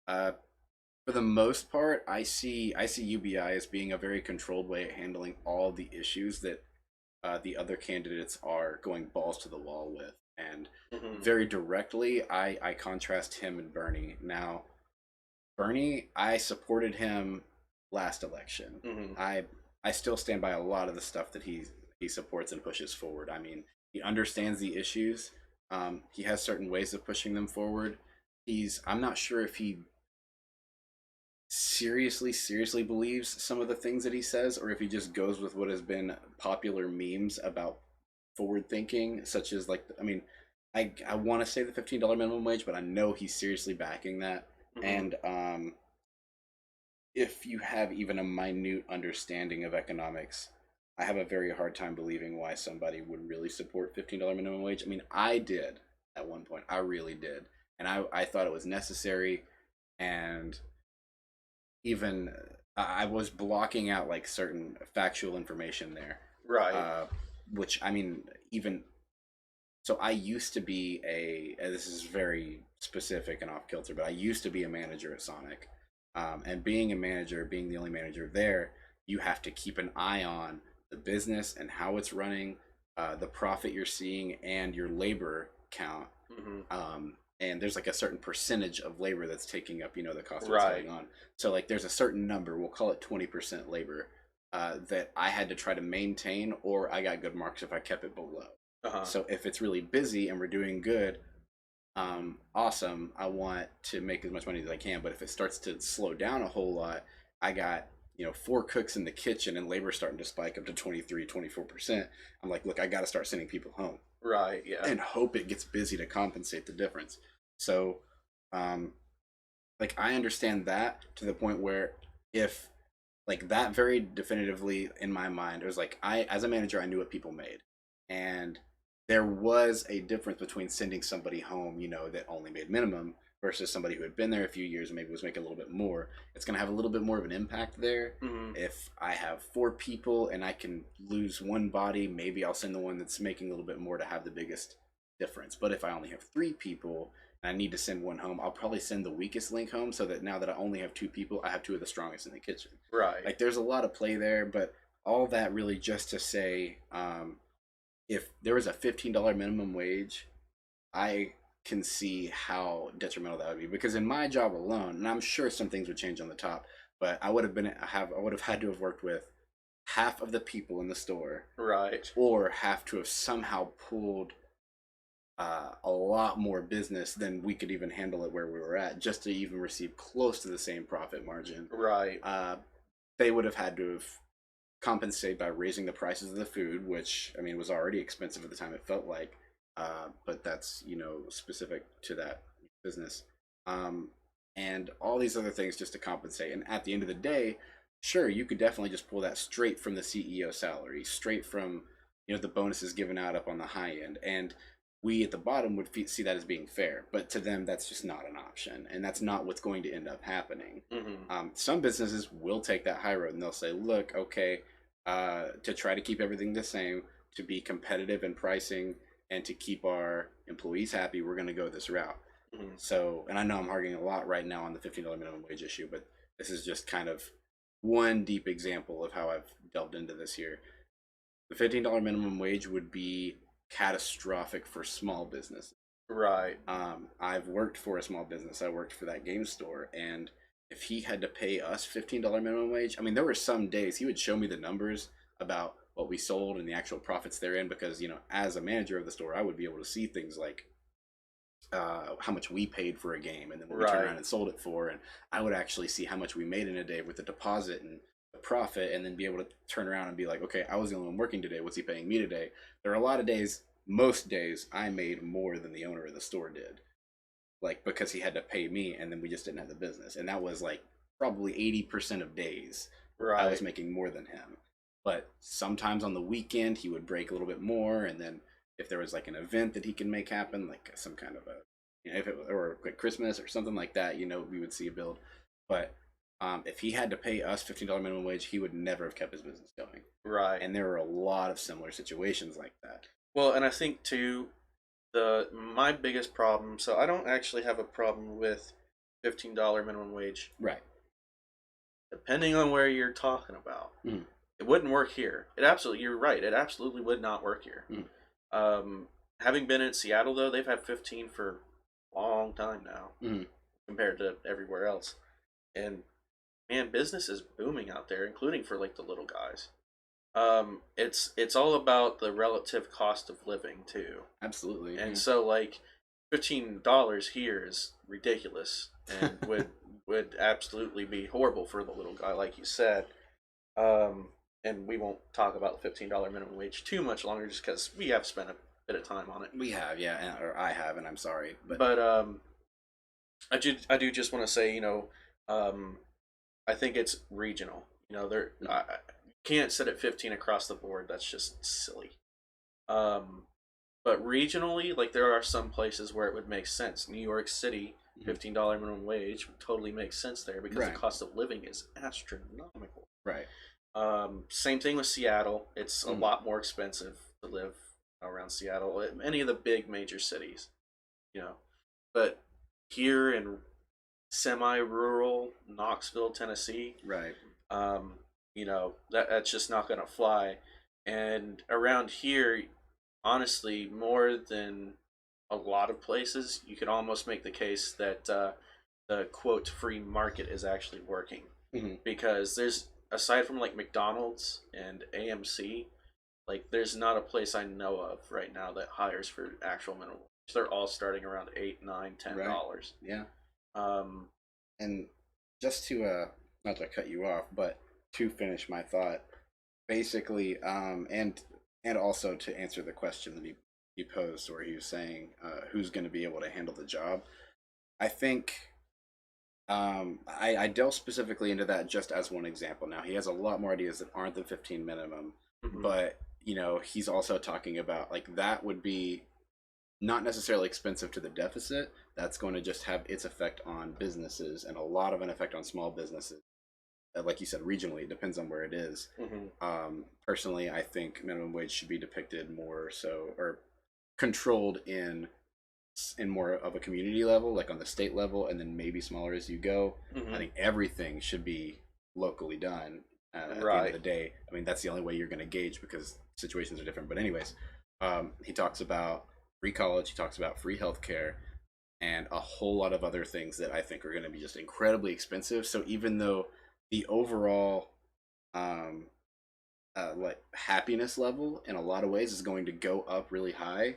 for the most part, I see UBI as being a very controlled way of handling all the issues that the other candidates are going balls to the wall with. And very directly, I contrast him and Bernie. Now, Bernie, I supported him last election. I still stand by a lot of the stuff that he supports and pushes forward. I mean, he understands the issues. He has certain ways of pushing them forward. I'm not sure if he seriously believes some of the things that he says, or if he just goes with what has been popular memes about forward thinking, such as I want to say the $15 minimum wage, but I know he's seriously backing that. Hmm. And if you have even a minute understanding of economics, I have a very hard time believing why somebody would really support $15 minimum wage. I mean, I did at one point. I really did. And I thought it was necessary. And even I was blocking out like certain factual information there. Right. Uh, which, I mean, even so, I used to be and this is very specific and off kilter, but I used to be a manager at Sonic. And being a manager, being the only manager there, you have to keep an eye on the business and how it's running, the profit you're seeing, and your labor count. Hmm. And there's like a certain percentage of labor that's taking up, the cost of what's Right. going on. So like there's a certain number, we'll call it 20% labor, that I had to try to maintain, or I got good marks if I kept it below. Uh-huh. So if it's really busy and we're doing good, awesome. I want to make as much money as I can. But if it starts to slow down a whole lot, I got, 4 cooks in the kitchen and labor starting to spike up to 23, 24%. I'm like, look, I got to start sending people home Right. Yeah. and hope it gets busy to compensate the difference. So, um, like, I understand that to the point where if, like, that very definitively in my mind, it was like, as a manager, I knew what people made. And there was a difference between sending somebody home, that only made minimum versus somebody who had been there a few years and maybe was making a little bit more. It's going to have a little bit more of an impact there. Hmm. If I have 4 people and I can lose one body, maybe I'll send the one that's making a little bit more to have the biggest difference. But if I only have 3 people and I need to send one home, I'll probably send the weakest link home so that now that I only have 2 people, I have 2 of the strongest in the kitchen. Right. Like there's a lot of play there, but all that really just to say, if there was a $15 minimum wage, I can see how detrimental that would be. Because in my job alone, and I'm sure some things would change on the top, but I would have had to have worked with half of the people in the store, Right. or have to have somehow pulled a lot more business than we could even handle it where we were at, just to even receive close to the same profit margin. Right. They would have had to have compensate by raising the prices of the food, which I mean was already expensive at the time. It felt like, but that's specific to that business, um, and all these other things just to compensate. And at the end of the day, sure, you could definitely just pull that straight from the CEO salary, straight from the bonuses given out up on the high end, and we at the bottom would see that as being fair. But to them, that's just not an option, and that's not what's going to end up happening. Hmm. Some businesses will take that high road and they'll say, look, okay, to try to keep everything the same, to be competitive in pricing, and to keep our employees happy, we're going to go this route. Hmm. So, and I know I'm arguing a lot right now on the $15 minimum wage issue, but this is just kind of one deep example of how I've delved into this here. The $15 minimum wage would be catastrophic for small business. Right. I've worked for a small business. I worked for that game store, and if he had to pay us $15 minimum wage, I mean, there were some days he would show me the numbers about what we sold and the actual profits therein, because as a manager of the store, I would be able to see things like how much we paid for a game, and then what we turned Right. around and sold it for, and I would actually see how much we made in a day with the deposit and the profit, and then be able to turn around and be like, okay, I was the only one working today. What's he paying me today? There are a lot of days, most days, I made more than the owner of the store did, like because he had to pay me, and then we just didn't have the business, and that was like probably 80% of days I was Right. making more than him. But sometimes on the weekend he would break a little bit more, and then if there was like an event that he can make happen, like some kind of a, if it or like Christmas or something like that, we would see a build. But if he had to pay us $15 minimum wage, he would never have kept his business going. Right. And there were a lot of similar situations like that. Well, and I think too, the my biggest problem. So I don't actually have a problem with $15 minimum wage, Right. depending on where you're talking about. Mm. It wouldn't work here. It absolutely, you're right. It absolutely would not work here. Mm. Having been in Seattle though, they've had 15 for a long time now, Mm. compared to everywhere else. And man, business is booming out there, including for like the little guys. It's all about the relative cost of living too, Absolutely. and Yeah. so like $15 here is ridiculous and would absolutely be horrible for the little guy, like you said. And we won't talk about the $15 minimum wage too much longer, just because we have spent bit of time on it. We have, yeah, or I have, and I'm sorry, but But I do just want to say, I think it's regional. There I can't set it 15 across the board. That's just silly. Um, but regionally, like there are some places where it would make sense. New York City, $15 minimum wage would totally make sense there because the right, cost of living is astronomical. right, Same thing with Seattle. It's a lot more expensive to live around Seattle. Any of the big major cities, you know. But here in semi-rural Knoxville, Tennessee, right, um, that's just not gonna fly. And around here, honestly, more than a lot of places, you could almost make the case that the quote free market is actually working because there's aside from like McDonald's and AMC, like there's not a place I know of right now that hires for actual minimum wage. They're all starting around $8, $9, right, $10. yeah. Um, And just to not to cut you off, but to finish my thought, basically, and also to answer the question that he posed, where he was saying who's going to be able to handle the job. I think I delve specifically into that just as one example. Now he has a lot more ideas that aren't the 15 minimum, but he's also talking about like that would be not necessarily expensive to the deficit. That's going to just have its effect on businesses and a lot of an effect on small businesses. Like you said, regionally, it depends on where it is. Personally, I think minimum wage should be depicted more so or controlled in more of a community level, like on the state level, and then maybe smaller as you go. I think everything should be locally done. At the end of the day, I mean that's the only way you're going to gauge because situations are different. But anyways, he talks about free college, he talks about free healthcare, and a whole lot of other things that I think are going to be just incredibly expensive. So even though the overall um, like happiness level in a lot of ways is going to go up really high,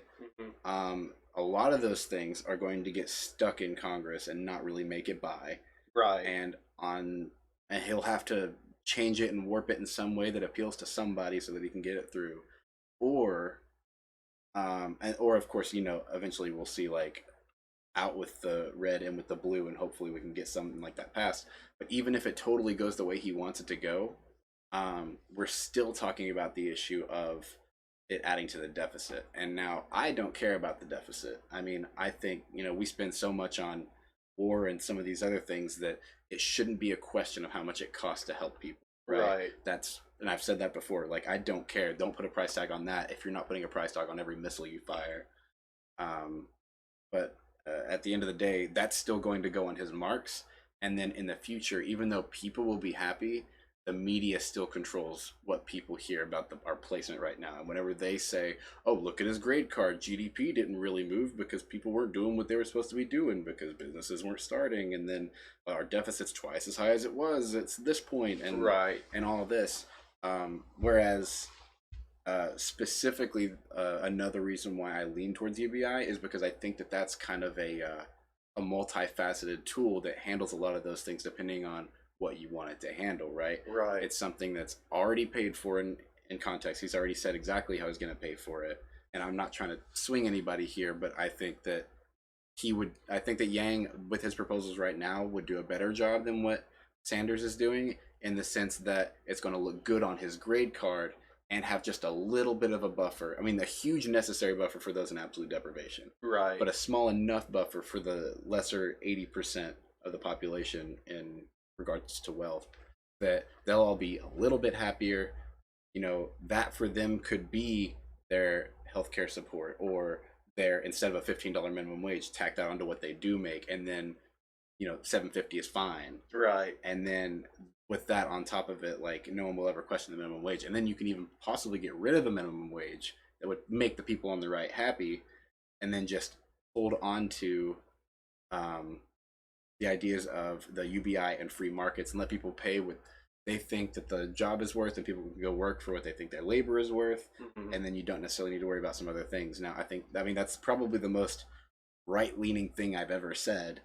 a lot of those things are going to get stuck in Congress and not really make it by. right. And he'll have to change it and warp it in some way that appeals to somebody so that he can get it through, or or of course eventually we'll see like out with the red and with the blue, and hopefully we can get something like that passed. But even if it totally goes the way he wants it to go, we're still talking about the issue of it adding to the deficit. And now I don't care about the deficit. I mean, I think we spend so much on war and some of these other things that it shouldn't be a question of how much it costs to help people, right? And I've said that before, like I don't care, don't put a price tag on that if you're not putting a price tag on every missile you fire. But at the end of the day, that's still going to go on his marks. And then in the future, even though people will be happy, the media still controls what people hear about our placement right now. And whenever they say, oh, look at his grade card, GDP didn't really move because people weren't doing what they were supposed to be doing because businesses weren't starting. And then our deficit's twice as high as it was at this point, and and all of this. Whereas specifically, another reason why I lean towards UBI is because I think that that's kind of a multifaceted tool that handles a lot of those things depending on what you want it to handle, right? It's something that's already paid for in context. He's already said exactly how he's going to pay for it. And I'm not trying to swing anybody here, but I think that Yang, with his proposals right now, would do a better job than what Sanders is doing, in the sense that it's going to look good on his grade card and have just a little bit of a buffer. I mean, a huge necessary buffer for those in absolute deprivation. But a small enough buffer for the lesser 80% of the population in regards to wealth, that they'll all be a little bit happier. That for them could be their healthcare support, or their, instead of a $15 minimum wage, tack that onto what they do make, and then $7.50 is fine. And then with that on top of it, like no one will ever question the minimum wage. And then you can even possibly get rid of a minimum wage that would make the people on the right happy, and then just hold on to the ideas of the UBI and free markets, and let people pay what they think that the job is worth, and people can go work for what they think their labor is worth. And then you don't necessarily need to worry about some other things. Now, I mean that's probably the most right-leaning thing I've ever said.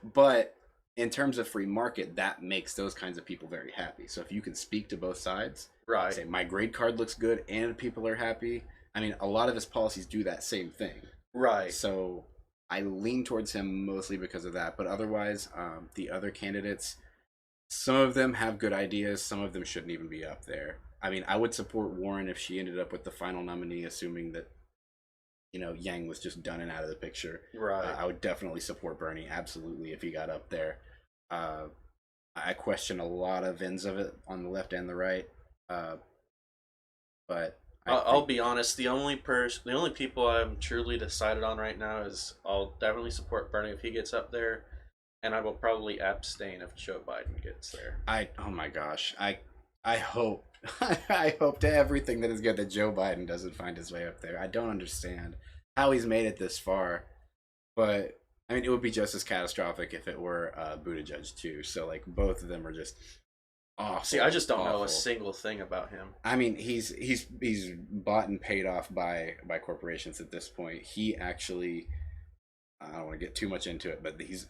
But in terms of free market, that makes those kinds of people very happy. So if you can speak to both sides, say my grade card looks good and people are happy, I mean, a lot of his policies do that same thing. Right. So I lean towards him mostly because of that. But otherwise, the other candidates, some of them have good ideas. Some of them shouldn't even be up there. I mean, I would support Warren if she ended up with the final nominee, assuming that, Yang was just done and out of the picture. Right. I would definitely support Bernie, absolutely, if he got up there. Uh, I question a lot of ends of it on the left and the right. Uh, but I'll be honest. The only people I'm truly decided on right now is I'll definitely support Bernie if he gets up there, and I will probably abstain if Joe Biden gets there. Oh my gosh, I hope I hope to everything that is good that Joe Biden doesn't find his way up there. I don't understand how he's made it this far, but I mean, it would be just as catastrophic if it were Buttigieg too. So like both of them are just awful. See, I just don't know awful. a single thing about him. I mean, he's bought and paid off by corporations at this point. He actually, I don't want to get too much into it, but he's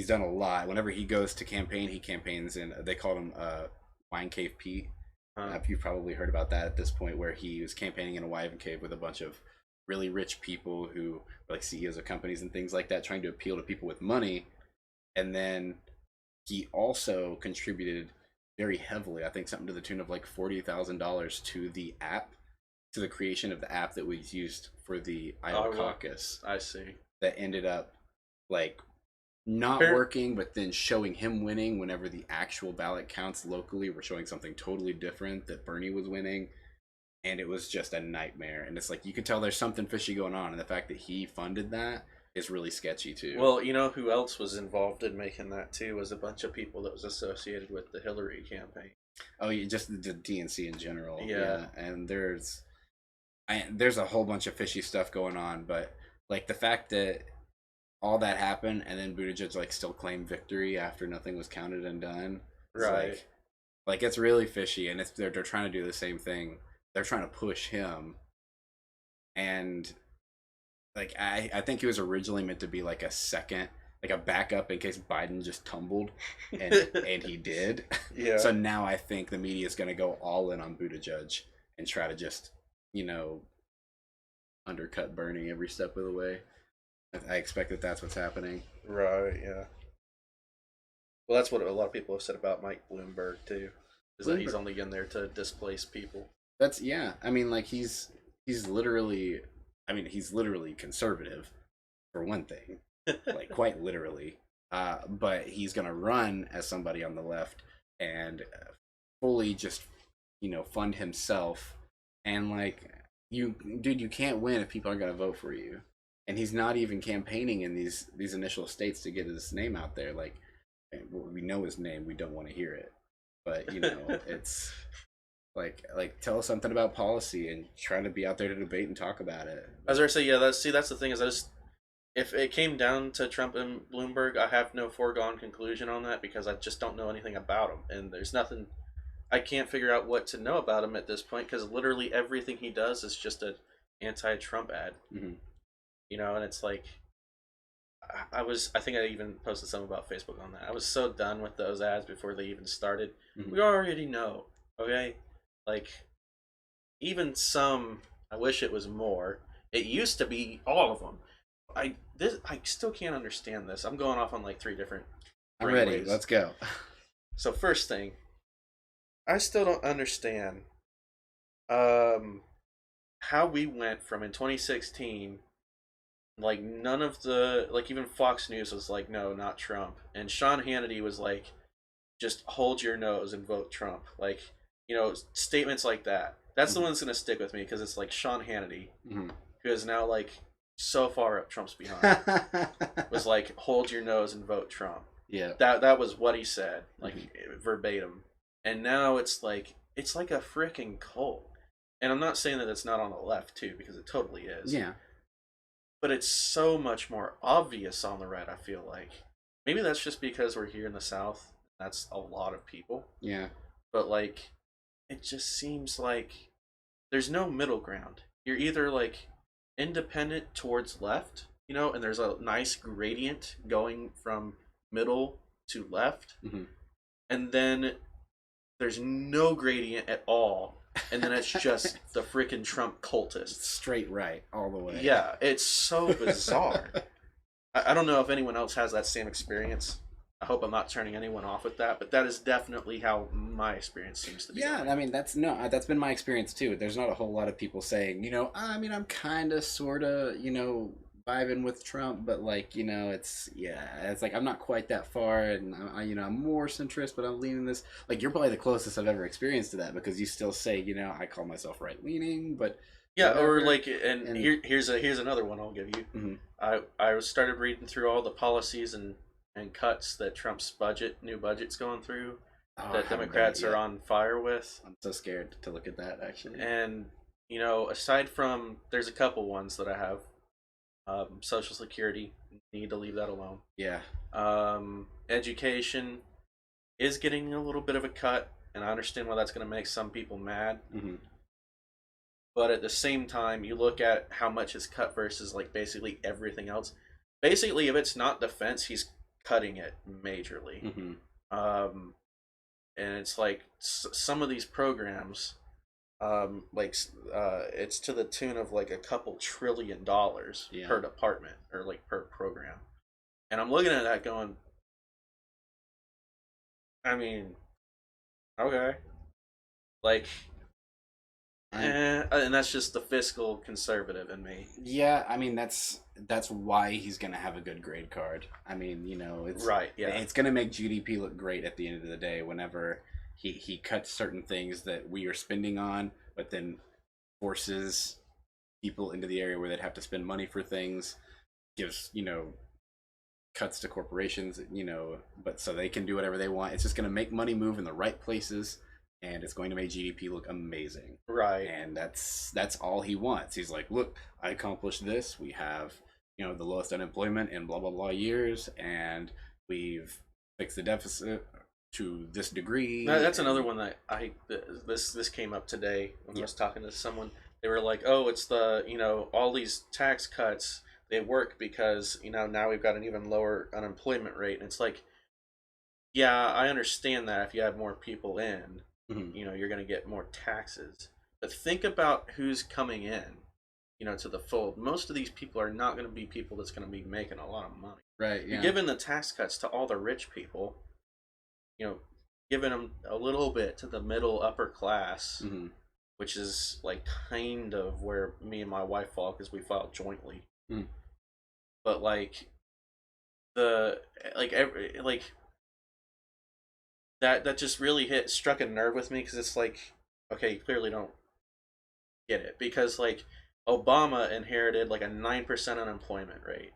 done a lot. Whenever he goes to campaign, he campaigns in. They called him Wine Cave Pete. You've probably heard about that at this point, where he was campaigning in a wine cave with a bunch of really rich people who were like CEOs of companies and things like that, trying to appeal to people with money. And then he also contributed very heavily, I think something to the tune of like $40,000 to the app, to the creation of the app that was used for the Iowa caucus. I see. That ended up like not working, but then showing him winning whenever the actual ballot counts locally were showing something totally different, that Bernie was winning. And it was just a nightmare. And it's like, you could tell there's something fishy going on. And the fact that he funded that is really sketchy too. Well, you know who else was involved in making that too was a bunch of people that was associated with the Hillary campaign. Oh, yeah, just the DNC in general. Yeah. And there's a whole bunch of fishy stuff going on. But like the fact that all that happened and then Buttigieg like still claimed victory after nothing was counted and done. Right. Like it's really fishy, and they're trying to do the same thing. They're trying to push him, and like I think he was originally meant to be like a second, like a backup in case Biden just tumbled, and and he did. Yeah. So now I think the media is going to go all in on Buttigieg and try to just undercut Bernie every step of the way. I expect that that's what's happening. Right, yeah. Well, that's what a lot of people have said about Mike Bloomberg, too. Is that he's only in there to displace people. That's, yeah. I mean, like, he's literally conservative, for one thing. Like, quite literally. But he's going to run as somebody on the left and fully just, fund himself. And, like, you can't win if people aren't going to vote for you. And he's not even campaigning in these initial states to get his name out there. Like, we know his name, we don't want to hear it. But it's like tell us something about policy and try to be out there to debate and talk about it. As I say, yeah, that's the thing is if it came down to Trump and Bloomberg, I have no foregone conclusion on that because I just don't know anything about him, and there's nothing. I can't figure out what to know about him at this point because literally everything he does is just an anti-Trump ad. Mm-hmm. And it's like, I think I even posted something about Facebook on that. I was so done with those ads before they even started. Mm-hmm. We already know, okay? Like, even some, I wish it was more. It used to be all of them. I still can't understand this. I'm going off on like 3 different. I'm ready. Let's go. So first thing, I still don't understand how we went from in 2016. Like, none of the, like, even Fox News was like, no, not Trump. And Sean Hannity was like, just hold your nose and vote Trump. Like, statements like that. That's the one that's going to stick with me because it's like Sean Hannity, who is now, like, so far up Trump's behind, was like, hold your nose and vote Trump. Yeah. That was what he said, like, verbatim. And now it's like a freaking cult. And I'm not saying that it's not on the left, too, because it totally is. Yeah. But it's so much more obvious on the right, I feel like. Maybe that's just because we're here in the South. That's a lot of people. Yeah. But, like, it just seems like there's no middle ground. You're either, like, independent towards left, and there's a nice gradient going from middle to left. Mm-hmm. And then there's no gradient at all, and then it's just the freaking Trump cultists. Straight right all the way. Yeah, it's so bizarre. I don't know if anyone else has that same experience. I hope I'm not turning anyone off with that, but that is definitely how my experience seems to be Yeah, going. I mean that's no, that's been my experience too. There's not a whole lot of people saying, I mean I'm kind of sort of, vibing with Trump, but like, it's like I'm not quite that far, and I'm more centrist, but I'm leaning this. Like you're probably the closest I've ever experienced to that because you still say, I call myself right leaning, but Yeah, or whatever. like, and And here's another one I'll give you. mhm. I started reading through all the policies and cuts that Trump's new budget's going through, Oh, I that haven't done it Democrats are yet. on fire with. I'm so scared to look at that actually. And aside from, there's a couple ones that I have. Social Security, need to leave that alone. Yeah. Education is getting a little bit of a cut, and I understand why that's going to make some people mad. Hmm. But at the same time, you look at how much is cut versus like basically everything else. Basically, if it's not defense, he's cutting it majorly. Hmm. Um, and it's like some of these programs, it's to the tune of like a couple $1 trillion Yeah. per department or like per program. And I'm looking at that going, I mean, okay, like, I and that's just the fiscal conservative in me. Yeah, I mean that's why he's gonna have a good grade card. I mean, Right? Yeah. it's gonna make GDP look great at the end of the day whenever he cuts certain things that we are spending on, but then forces people into the area where they'd have to spend money for things, gives, cuts to corporations, but so they can do whatever they want. It's just gonna make money move in the right places, and it's going to make GDP look amazing. Right. And that's all he wants. He's like, look, I accomplished this. We have, the lowest unemployment in blah blah blah years, and we've fixed the deficit to this degree. That's another And one that this came up today when I yeah, was talking to someone. They were like, "Oh, it's the all these tax cuts. They work because now we've got an even lower unemployment rate." And it's like, yeah, I understand that if you have more people in, mhm, you're going to get more taxes. But think about who's coming in, to the fold. Most of these people are not going to be people that's going to be making a lot of money. right, You're yeah, giving the tax cuts to all the rich people, you know, giving them a little bit to the middle upper class, hmm, which is like kind of where me and my wife fall because we file jointly. mm, But like the every like that just really struck a nerve with me because it's like, okay, you clearly don't get it because like Obama inherited like a 9% unemployment rate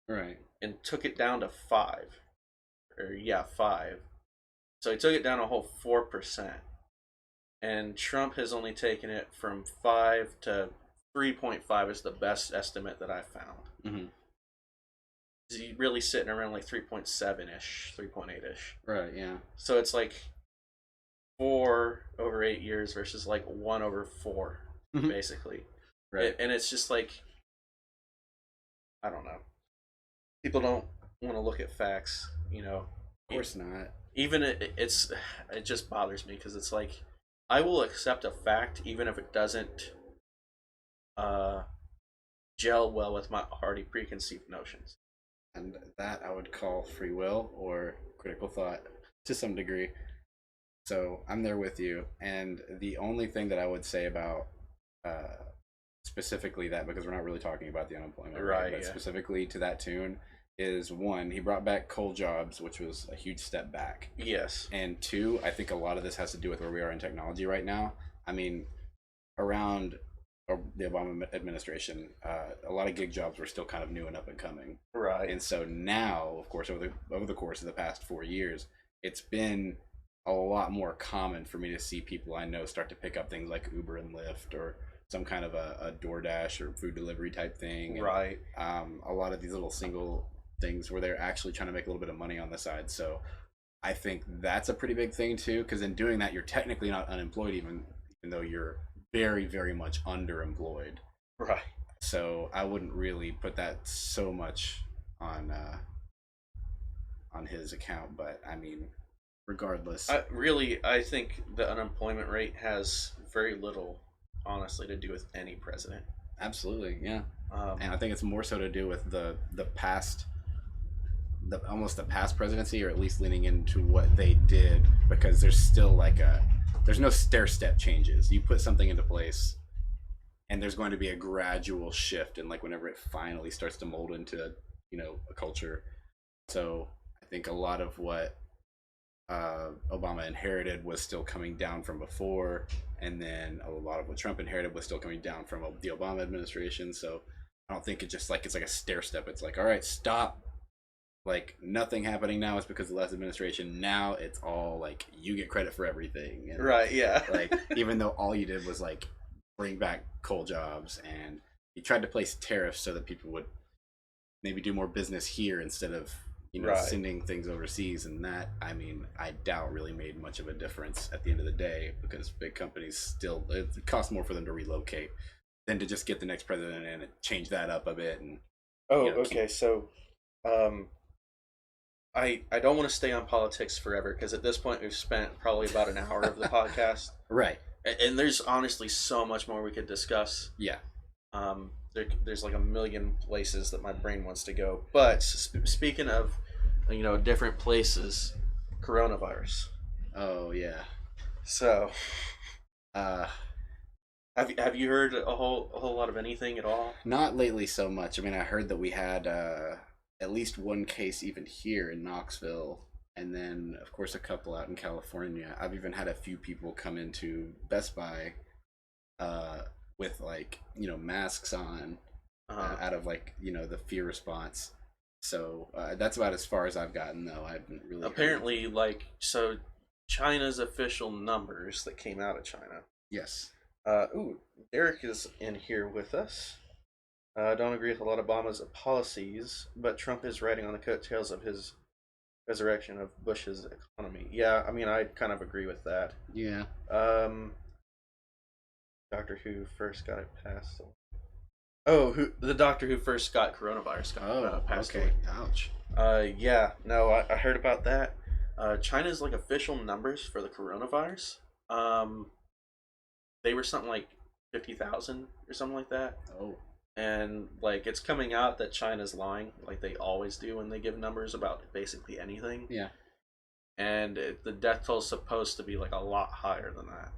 right, and took it down to 5, or yeah, 5. So he took it down a whole 4%. And Trump has only taken it from 5 to 3.5 is the best estimate that I found. hmm, He's really sitting around like 3.7 ish, 3.8 ish. right, yeah, So it's like 4 over 8 years versus like 1 over 4, hmm, basically. right, And it's just like, I don't know. People don't want to look at facts, of course not, Even it just bothers me because it's like, I will accept a fact even if it doesn't uh, gel well with my already preconceived notions. and that I would call free will or critical thought to some degree. So I'm there with you. And the only thing that I would say about uh, specifically that, because we're not really talking about the unemployment rate, Right, but yeah. specifically to that tune, is one, he brought back coal jobs, which was a huge step back. Yes. And two, I think a lot of this has to do with where we are in technology right now. I mean, around the Obama administration, a lot of gig jobs were still kind of new and up and coming. Right. And so now, of course, over the course of the past 4 years, it's been a lot more common for me to see people I know start to pick up things like Uber and Lyft or some kind of a DoorDash or food delivery type thing. And, Right. a lot of these little single things where they're actually trying to make a little bit of money on the side. So I think that's a pretty big thing too, because in doing that, you're technically not unemployed, even though you're very, very much underemployed. Right. So I wouldn't really put that so much on his account, but I mean, regardless. I think the unemployment rate has very little, honestly, to do with any president. Absolutely, yeah. Um, And I think it's more so to do with the past, the past presidency, or at least leaning into what they did, because there's still like there's no stair step changes. You put something into place, and there's going to be a gradual shift, and like whenever it finally starts to mold into a culture. So I think a lot of what Obama inherited was still coming down from before, and then a lot of what Trump inherited was still coming down from the Obama administration. So I don't think it's like a stair step. It's like, all right, stop. Like nothing happening now is because of the last administration. Now it's all like you get credit for everything. And right? Yeah. like even though all you did was like bring back coal jobs, and you tried to place tariffs so that people would maybe do more business here instead of Right. sending things overseas, and that, I mean, I doubt really made much of a difference at the end of the day, because big companies still, it costs more for them to relocate than to just get the next president in and change that up a bit. And Oh, keep okay. So, um, I don't want to stay on politics forever because at this point we've spent probably about an hour of the podcast, right. and there's honestly so much more we could discuss. Yeah. There's like a million places that my brain wants to go. But speaking of, different places, coronavirus. Oh yeah. So, uh have you heard a whole lot of anything at all? Not lately so much. I mean, I heard that we had at least one case even here in Knoxville, and then of course a couple out in California. I've even had a few people come into Best Buy uh with like masks on, out of like the fear response. So that's about as far as I've gotten, though. I haven't really Apparently, like, so China's official numbers that came out of China. Yes. Ooh, Derek is in here with us. I don't agree with a lot of Obama's policies, but Trump is riding on the coattails of his resurrection of Bush's economy. Yeah, I mean, I kind of agree with that. Yeah. Doctor Who first got it passed. Oh, the doctor who first got coronavirus passed okay. away. Ouch. Yeah, no, I heard about that. China's like official numbers for the coronavirus. They were something like 50,000 or something like that. Oh. And like it's coming out that China's lying, like they always do when they give numbers about basically anything. Yeah. And the death toll's supposed to be like a lot higher than that.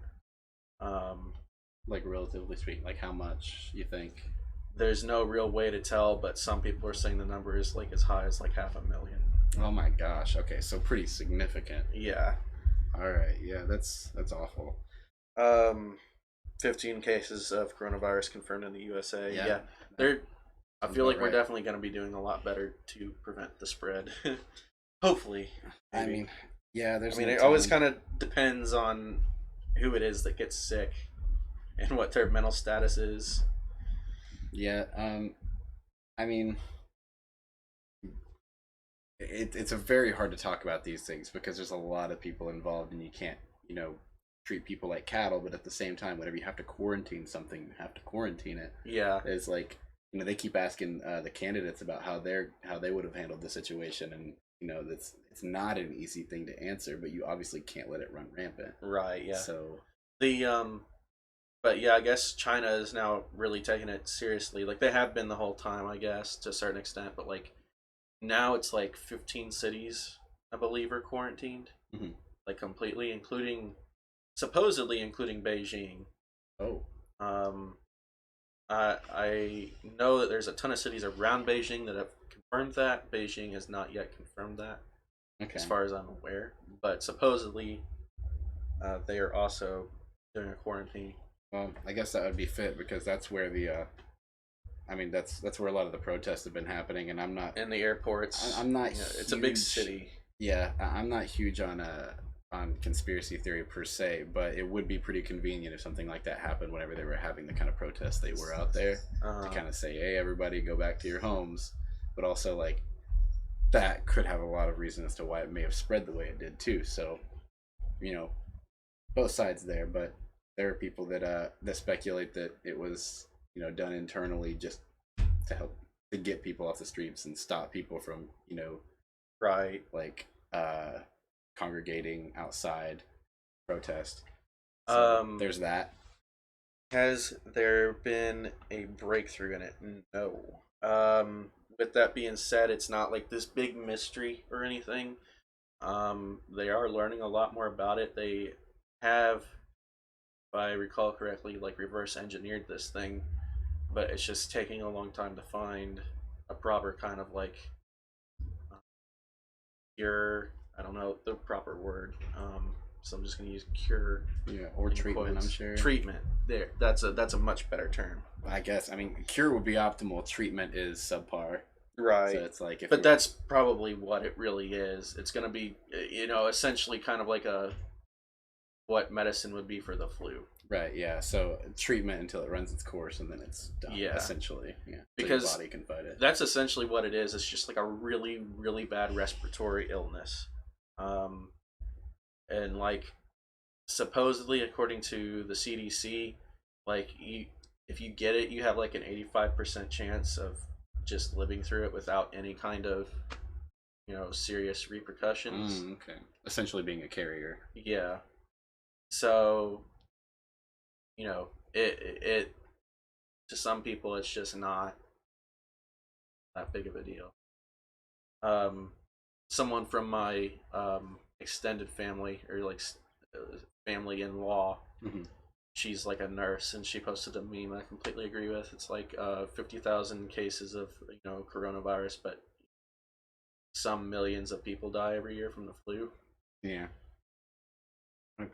Like relatively speaking, like how much you think? There's no real way to tell, but some people are saying the number is like as high as like 500,000. Oh my gosh. Okay, so pretty significant. Yeah. All right. Yeah, that's awful. 15 cases of coronavirus confirmed in the USA. Yeah. I feel like we're right. definitely going to be doing a lot better to prevent the spread. Hopefully. Maybe. I mean, yeah, there's. it always kind of depends on who it is that gets sick and what their mental status is. Yeah. I mean, it's a very hard to talk about these things because there's a lot of people involved, and you can't, treat people like cattle. But at the same time, whenever you have to quarantine something, you have to quarantine it. Yeah. It's like, they keep asking the candidates about how they would have handled the situation, and it's not an easy thing to answer, but you obviously can't let it run rampant. Right. Yeah. So but yeah, I guess China is now really taking it seriously. Like they have been the whole time, I guess, to a certain extent. But like now it's like 15 cities, I believe, are quarantined, like completely, supposedly including Beijing. Oh. I know that there's a ton of cities around Beijing that have confirmed that. Beijing has not yet confirmed that, as far as I'm aware. But supposedly, they are also doing a quarantine. Well, I guess that would be fit because that's where that's where a lot of the protests have been happening, and I'm not in the airports. I'm not. It's a big city. Yeah, I'm not huge on conspiracy theory per se, but it would be pretty convenient if something like that happened whenever they were having the kind of protests they were out there, to kind of say, hey, everybody go back to your homes. But also, like, that could have a lot of reason as to why it may have spread the way it did too. So, both sides there, but there are people that speculate that it was done internally just to help to get people off the streets and stop people from right, like congregating outside protest. So Um, there's that. has there been a breakthrough in it? No. With that being said, it's not like this big mystery or anything. They are learning a lot more about it. They have, if I recall correctly, like reverse engineered this thing, but it's just taking a long time to find a proper kind of like cure. I don't know the proper word. So I'm just gonna use cure Yeah, or in treatment, I'm quotes. sure. Treatment. There. That's a much better term. I guess. I mean, cure would be optimal. Treatment is subpar. So Right. it's like if But we that's probably what it really is. It's gonna be, essentially kind of like a what medicine would be for the flu. right, yeah. So treatment until it runs its course, and then it's done. Yeah. Essentially, yeah. So Because your body can fight it. that's essentially what it is. It's just like a really, really bad respiratory illness. Um, and like supposedly, according to the CDC, like if you get it, you have like an 85% chance of just living through it without any kind of serious repercussions. Okay. Essentially being a carrier. Yeah. So it to some people it's just not that big of a deal. Um, someone from my extended family or like family in law, Mm-hmm. she's like a nurse, and she posted a meme I completely agree with. It's like 50,000 cases of coronavirus, but some millions of people die every year from the flu. Yeah.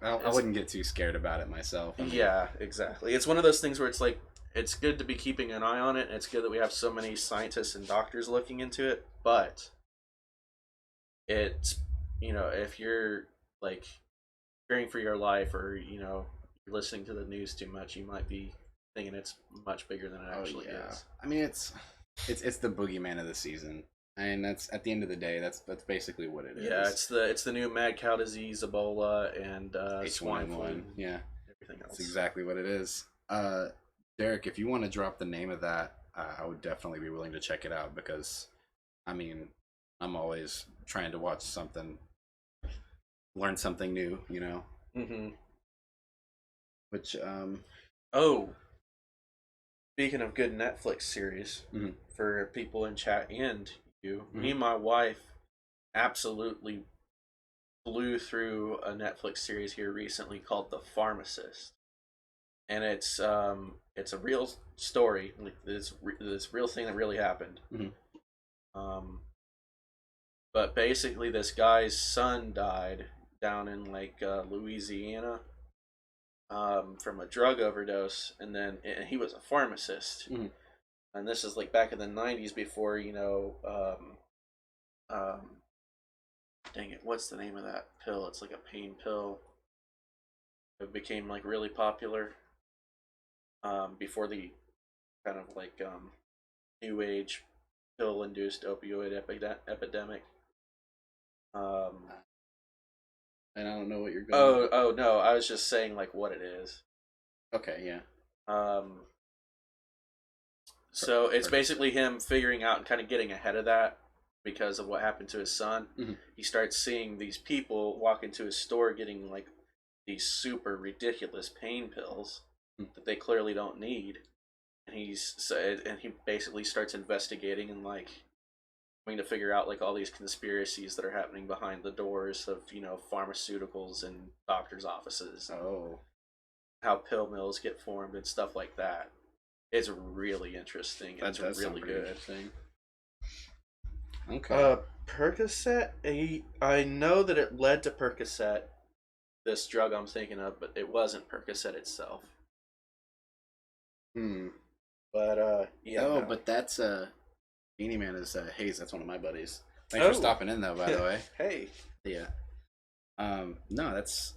I wouldn't get too scared about it myself. I mean, Yeah, exactly. It's one of those things where it's like it's good to be keeping an eye on it, and it's good that we have so many scientists and doctors looking into it, but it's if you're like fearing for your life, or you're listening to the news too much, you might be thinking it's much bigger than it actually is. I mean, it's the boogeyman of the season. I mean, that's at the end of the day, that's basically what it is. Yeah, it's the new mad cow disease, Ebola, and swine flu. Yeah, everything else. that's exactly what it is. Derek, if you want to drop the name of that, I would definitely be willing to check it out because, I mean, I'm always trying to watch something, learn something new, Mm-hmm. Which Oh, speaking of good Netflix series, mm-hmm. for people in chat and you, Mm-hmm. me and my wife absolutely blew through a Netflix series here recently called The Pharmacist, and it's a real story, like this real thing that really happened. Mm-hmm. But basically, this guy's son died down in like Louisiana, from a drug overdose, and he was a pharmacist. Mm-hmm. And this is like back in the '90s before dang it, what's the name of that pill? It's like a pain pill. It became like really popular before the kind of like new age pill induced opioid epidemic. And I don't know what you're going. Oh no, I was just saying like what it is. Okay, yeah. Um, so it's basically him figuring out and kind of getting ahead of that because of what happened to his son. Mm-hmm. He starts seeing these people walk into his store getting like these super ridiculous pain pills that they clearly don't need, and he basically starts investigating and like trying to figure out like all these conspiracies that are happening behind the doors of pharmaceuticals and doctors' offices. Oh, how pill mills get formed and stuff like that. It's really interesting. It's really good. Okay. Percocet. I know that it led to Percocet, this drug I'm thinking of, but it wasn't Percocet itself. Hmm. But yeah. Oh, no. but that's Beanie Man is Hayes. That's one of my buddies. Thanks for stopping in, though. By the way. Hey. Yeah. No, that's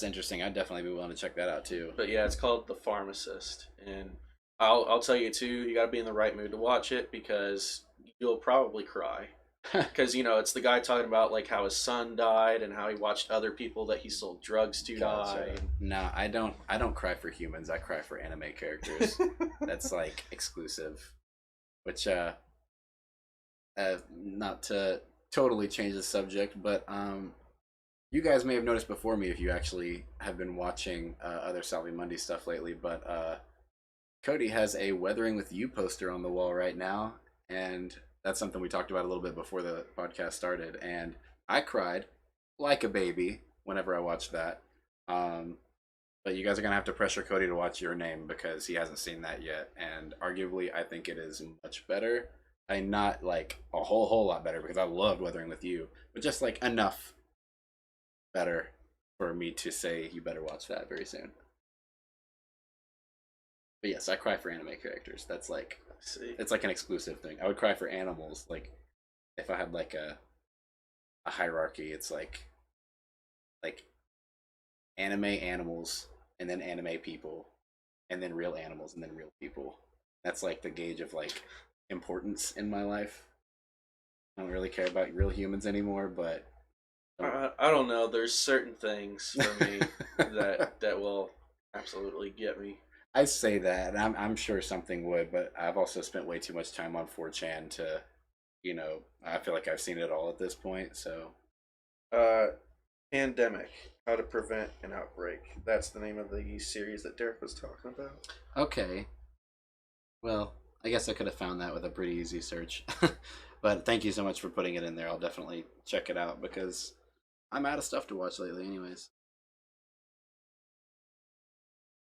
interesting. I'd definitely be willing to check that out too. But yeah, it's called The Pharmacist, and I'll tell you too. You got to be in the right mood to watch it because you'll probably cry. Because it's the guy talking about like how his son died and how he watched other people that he sold drugs to die. No, I don't cry for humans. I cry for anime characters. That's like exclusive. Which not to totally change the subject, but you guys may have noticed before me if you actually have been watching other Salvi Mundi stuff lately, but Cody has a Weathering with You poster on the wall right now, and that's something we talked about a little bit before the podcast started, and I cried like a baby whenever I watched that. Um, but you guys are gonna have to pressure Cody to watch Your Name because he hasn't seen that yet, and arguably I think it is much better. I mean, not like a whole lot better because I loved Weathering with You, but just like enough better for me to say you better watch that very soon. But yes, I cry for anime characters. That's like See, it's like an exclusive thing. I would cry for animals. Like if I had like a hierarchy, it's like anime animals and then anime people and then real animals and then real people. That's like the gauge of like importance in my life. I don't really care about real humans anymore, but I don't know. There's certain things for me that will absolutely get me. I say that, and I'm sure something would, but I've also spent way too much time on 4chan to, I feel like I've seen it all at this point. So, Uh, Pandemic: How to Prevent an Outbreak. That's the name of the series that Derek was talking about. okay, well, I guess I could have found that with a pretty easy search. But thank you so much for putting it in there. I'll definitely check it out because I'm out of stuff to watch lately, anyways.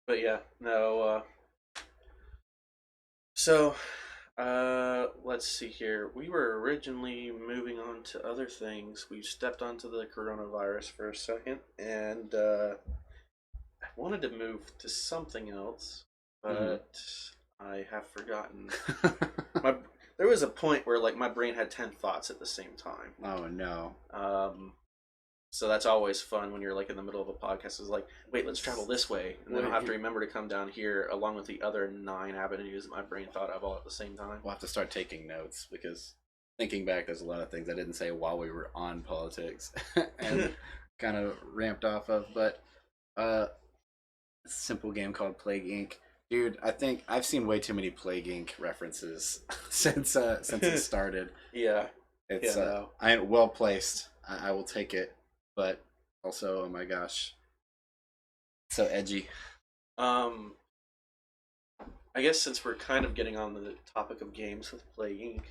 But yeah, no. So, let's see here. We were originally moving on to other things. We stepped onto the coronavirus for a second, and I wanted to move to something else, but I have forgotten. My There was a point where like my brain had 10 thoughts at the same time. Oh no. So that's always fun when you're like in the middle of a podcast. It's like, wait, let's travel this way, and then I'll have to remember to come down here along with the other 9 avenues that my brain thought of all at the same time. We'll have to start taking notes because thinking back, there's a lot of things I didn't say while we were on politics and kind of ramped off of. But a simple game called Plague Inc. Dude, I think I've seen way too many Plague Inc. references since it started. Yeah, It's yeah, no. I well placed. I will take it, but also, oh my gosh, so edgy. Um, I guess since we're kind of getting on the topic of games with Plague Inc.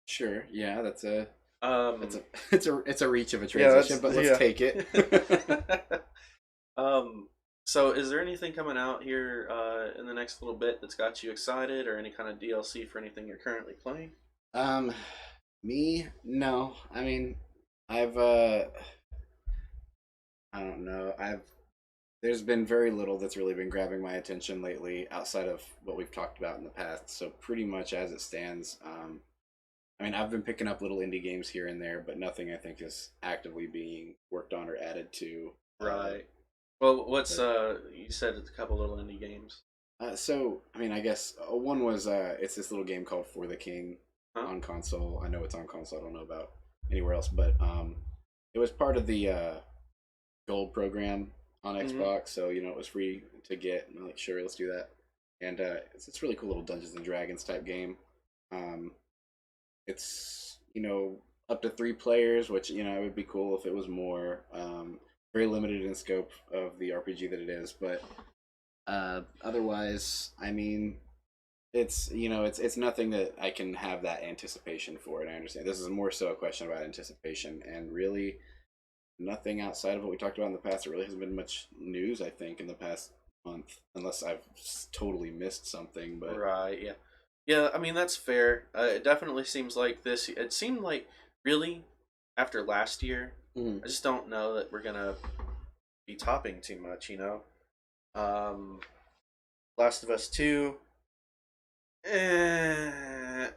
Sure, yeah, that's a Um, it's a reach of a yeah, transition, but let's take it. So is there anything coming out here in the next little bit that's got you excited, or any kind of DLC for anything you're currently playing? um, Me, no. I mean, I've I don't know. There's been very little that's really been grabbing my attention lately outside of what we've talked about in the past. So pretty much as it stands, I mean, I've been picking up little indie games here and there, but nothing I think is actively being worked on or added to. Right. Well, what's you said it's a couple little indie games. So I mean, I guess one was it's this little game called For the King Huh? on console. I know it's on console. I don't know about anywhere else, but it was part of the gold program on Xbox, so it was free to get. And I'm like, sure, let's do that. And it's this really cool little Dungeons and Dragons type game. It's up to 3 players, which it would be cool if it was more. Very limited in scope of the RPG that it is, but otherwise, I mean, it's nothing that I can have that anticipation for. And I understand this is more so a question about anticipation, and really nothing outside of what we talked about in the past. There really hasn't been much news, I think, in the past month, unless I've totally missed something. But Right. Yeah. Yeah. I mean that's fair. It definitely seems like this. It seemed like really after last year. Mhm. I just don't know that we're gonna be topping too much. Um, Last of Us 2.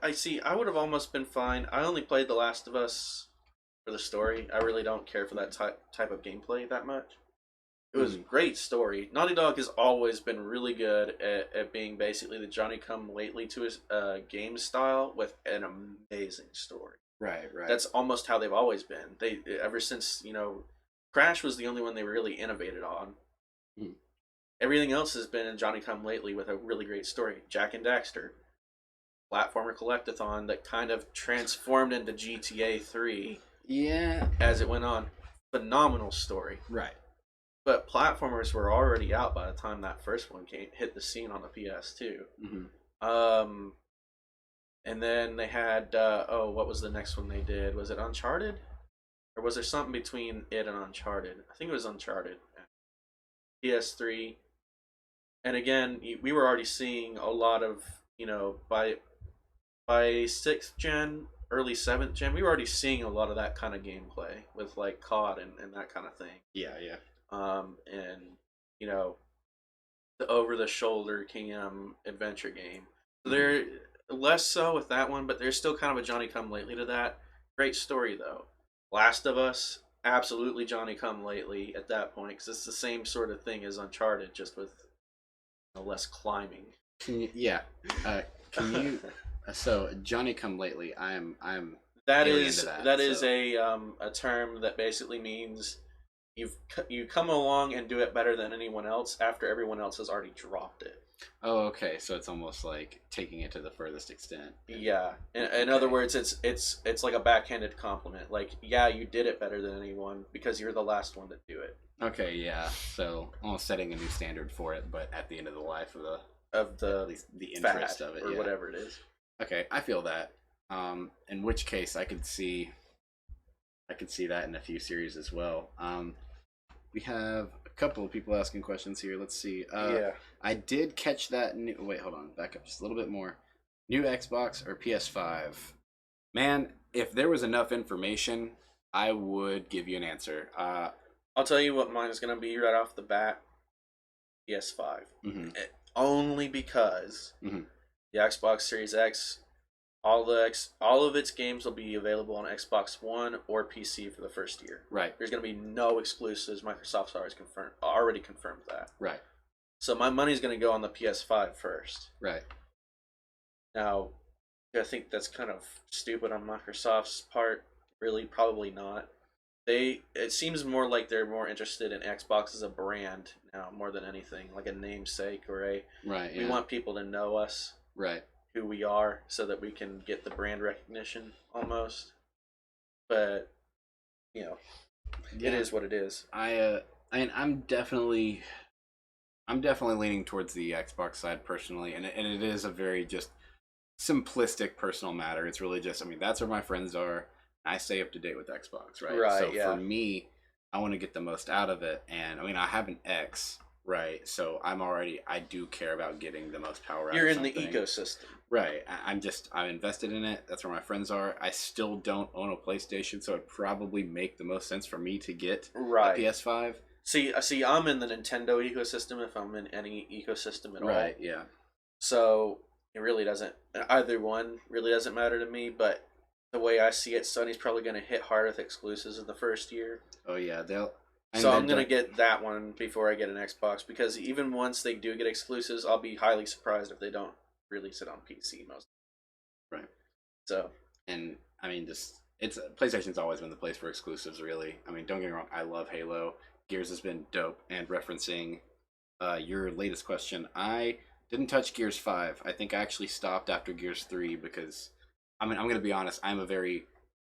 I see. I would have almost been fine. I only played The Last of Us for the story. I really don't care for that type of gameplay that much. It was a great story. Naughty Dog has always been really good at being basically the Johnny Come Lately to his game style with an amazing story. Right. That's almost how they've always been. They ever since Crash was the only one they really innovated on. Mhm. Everything else has been in Johnny Come Lately with a really great story. Jack and Daxter, platformer collectathon that kind of transformed into GTA 3 Yeah. as it went on. phenomenal story. Right. But platformers were already out by the time that first one hit the scene on the PS2. And then they had what was the next one they did? Was it Uncharted, or was there something between it and Uncharted? I think it was Uncharted. PS3, and again, we were already seeing a lot of by sixth gen, early seventh gen, we were already seeing a lot of that kind of gameplay with like COD and that kind of thing. Yeah, yeah. And the over the shoulder cam adventure game. So they're less so with that one, but there's still kind of a Johnny come lately to that. Great story though. Last of Us, absolutely Johnny come lately at that point because it's the same sort of thing as Uncharted, just with less climbing. Can you? So Johnny come lately. I'm. That is a term that basically means you come along and do it better than anyone else after everyone else has already dropped it. Oh, okay. So it's almost like taking it to the furthest extent. Yeah. In other words, it's like a backhanded compliment. Like, yeah, you did it better than anyone because you're the last one to do it. Okay, yeah. So almost setting a new standard for it, but at the end of the life of at least the interest of it, or whatever it is. Okay, I feel that. In which case, I could see that in a few series as well. We have a couple of people asking questions here. Let's see. I did catch that new... Wait, hold on. Back up just a little bit more. New Xbox or PS5? Man, if there was enough information, I would give you an answer. I'll tell you what mine is going to be right off the bat. PS5. Only because the Xbox Series X, all of its games will be available on Xbox One or PC for the first year. Right. There's going to be no exclusives. Microsoft's already confirmed that. Right. So my money's going to go on the PS5 first. Right. Now, I think that's kind of stupid on Microsoft's part. Really, probably not. It seems more like they're more interested in Xbox as a brand now more than anything, like a namesake or we want people to know us. Right. Who we are so that we can get the brand recognition almost. But it is what it is. I mean I'm definitely leaning towards the Xbox side personally, and it is a very just simplistic personal matter. It's really just, I mean, that's where my friends are. I stay up to date with Xbox, right? Right. So for me, I want to get the most out of it, and I mean, I have an X, right? So I do care about getting the most power out. You're of in the ecosystem, right? I'm invested in it. That's where my friends are. I still don't own a PlayStation, so it'd probably make the most sense for me to get a PS5. See, I'm in the Nintendo ecosystem if I'm in any ecosystem at all. Right. Yeah. So it really doesn't. Either one really doesn't matter to me, but the way I see it, Sony's probably going to hit hard with exclusives in the first year. Oh yeah, So I'm going to get that one before I get an Xbox, because even once they do get exclusives, I'll be highly surprised if they don't release it on PC most. Right. So. And I mean, PlayStation's always been the place for exclusives, really. I mean, don't get me wrong, I love Halo. Gears has been dope. And referencing your latest question, I didn't touch Gears 5. I think I actually stopped after Gears 3 because, I mean, I'm going to be honest, I'm a very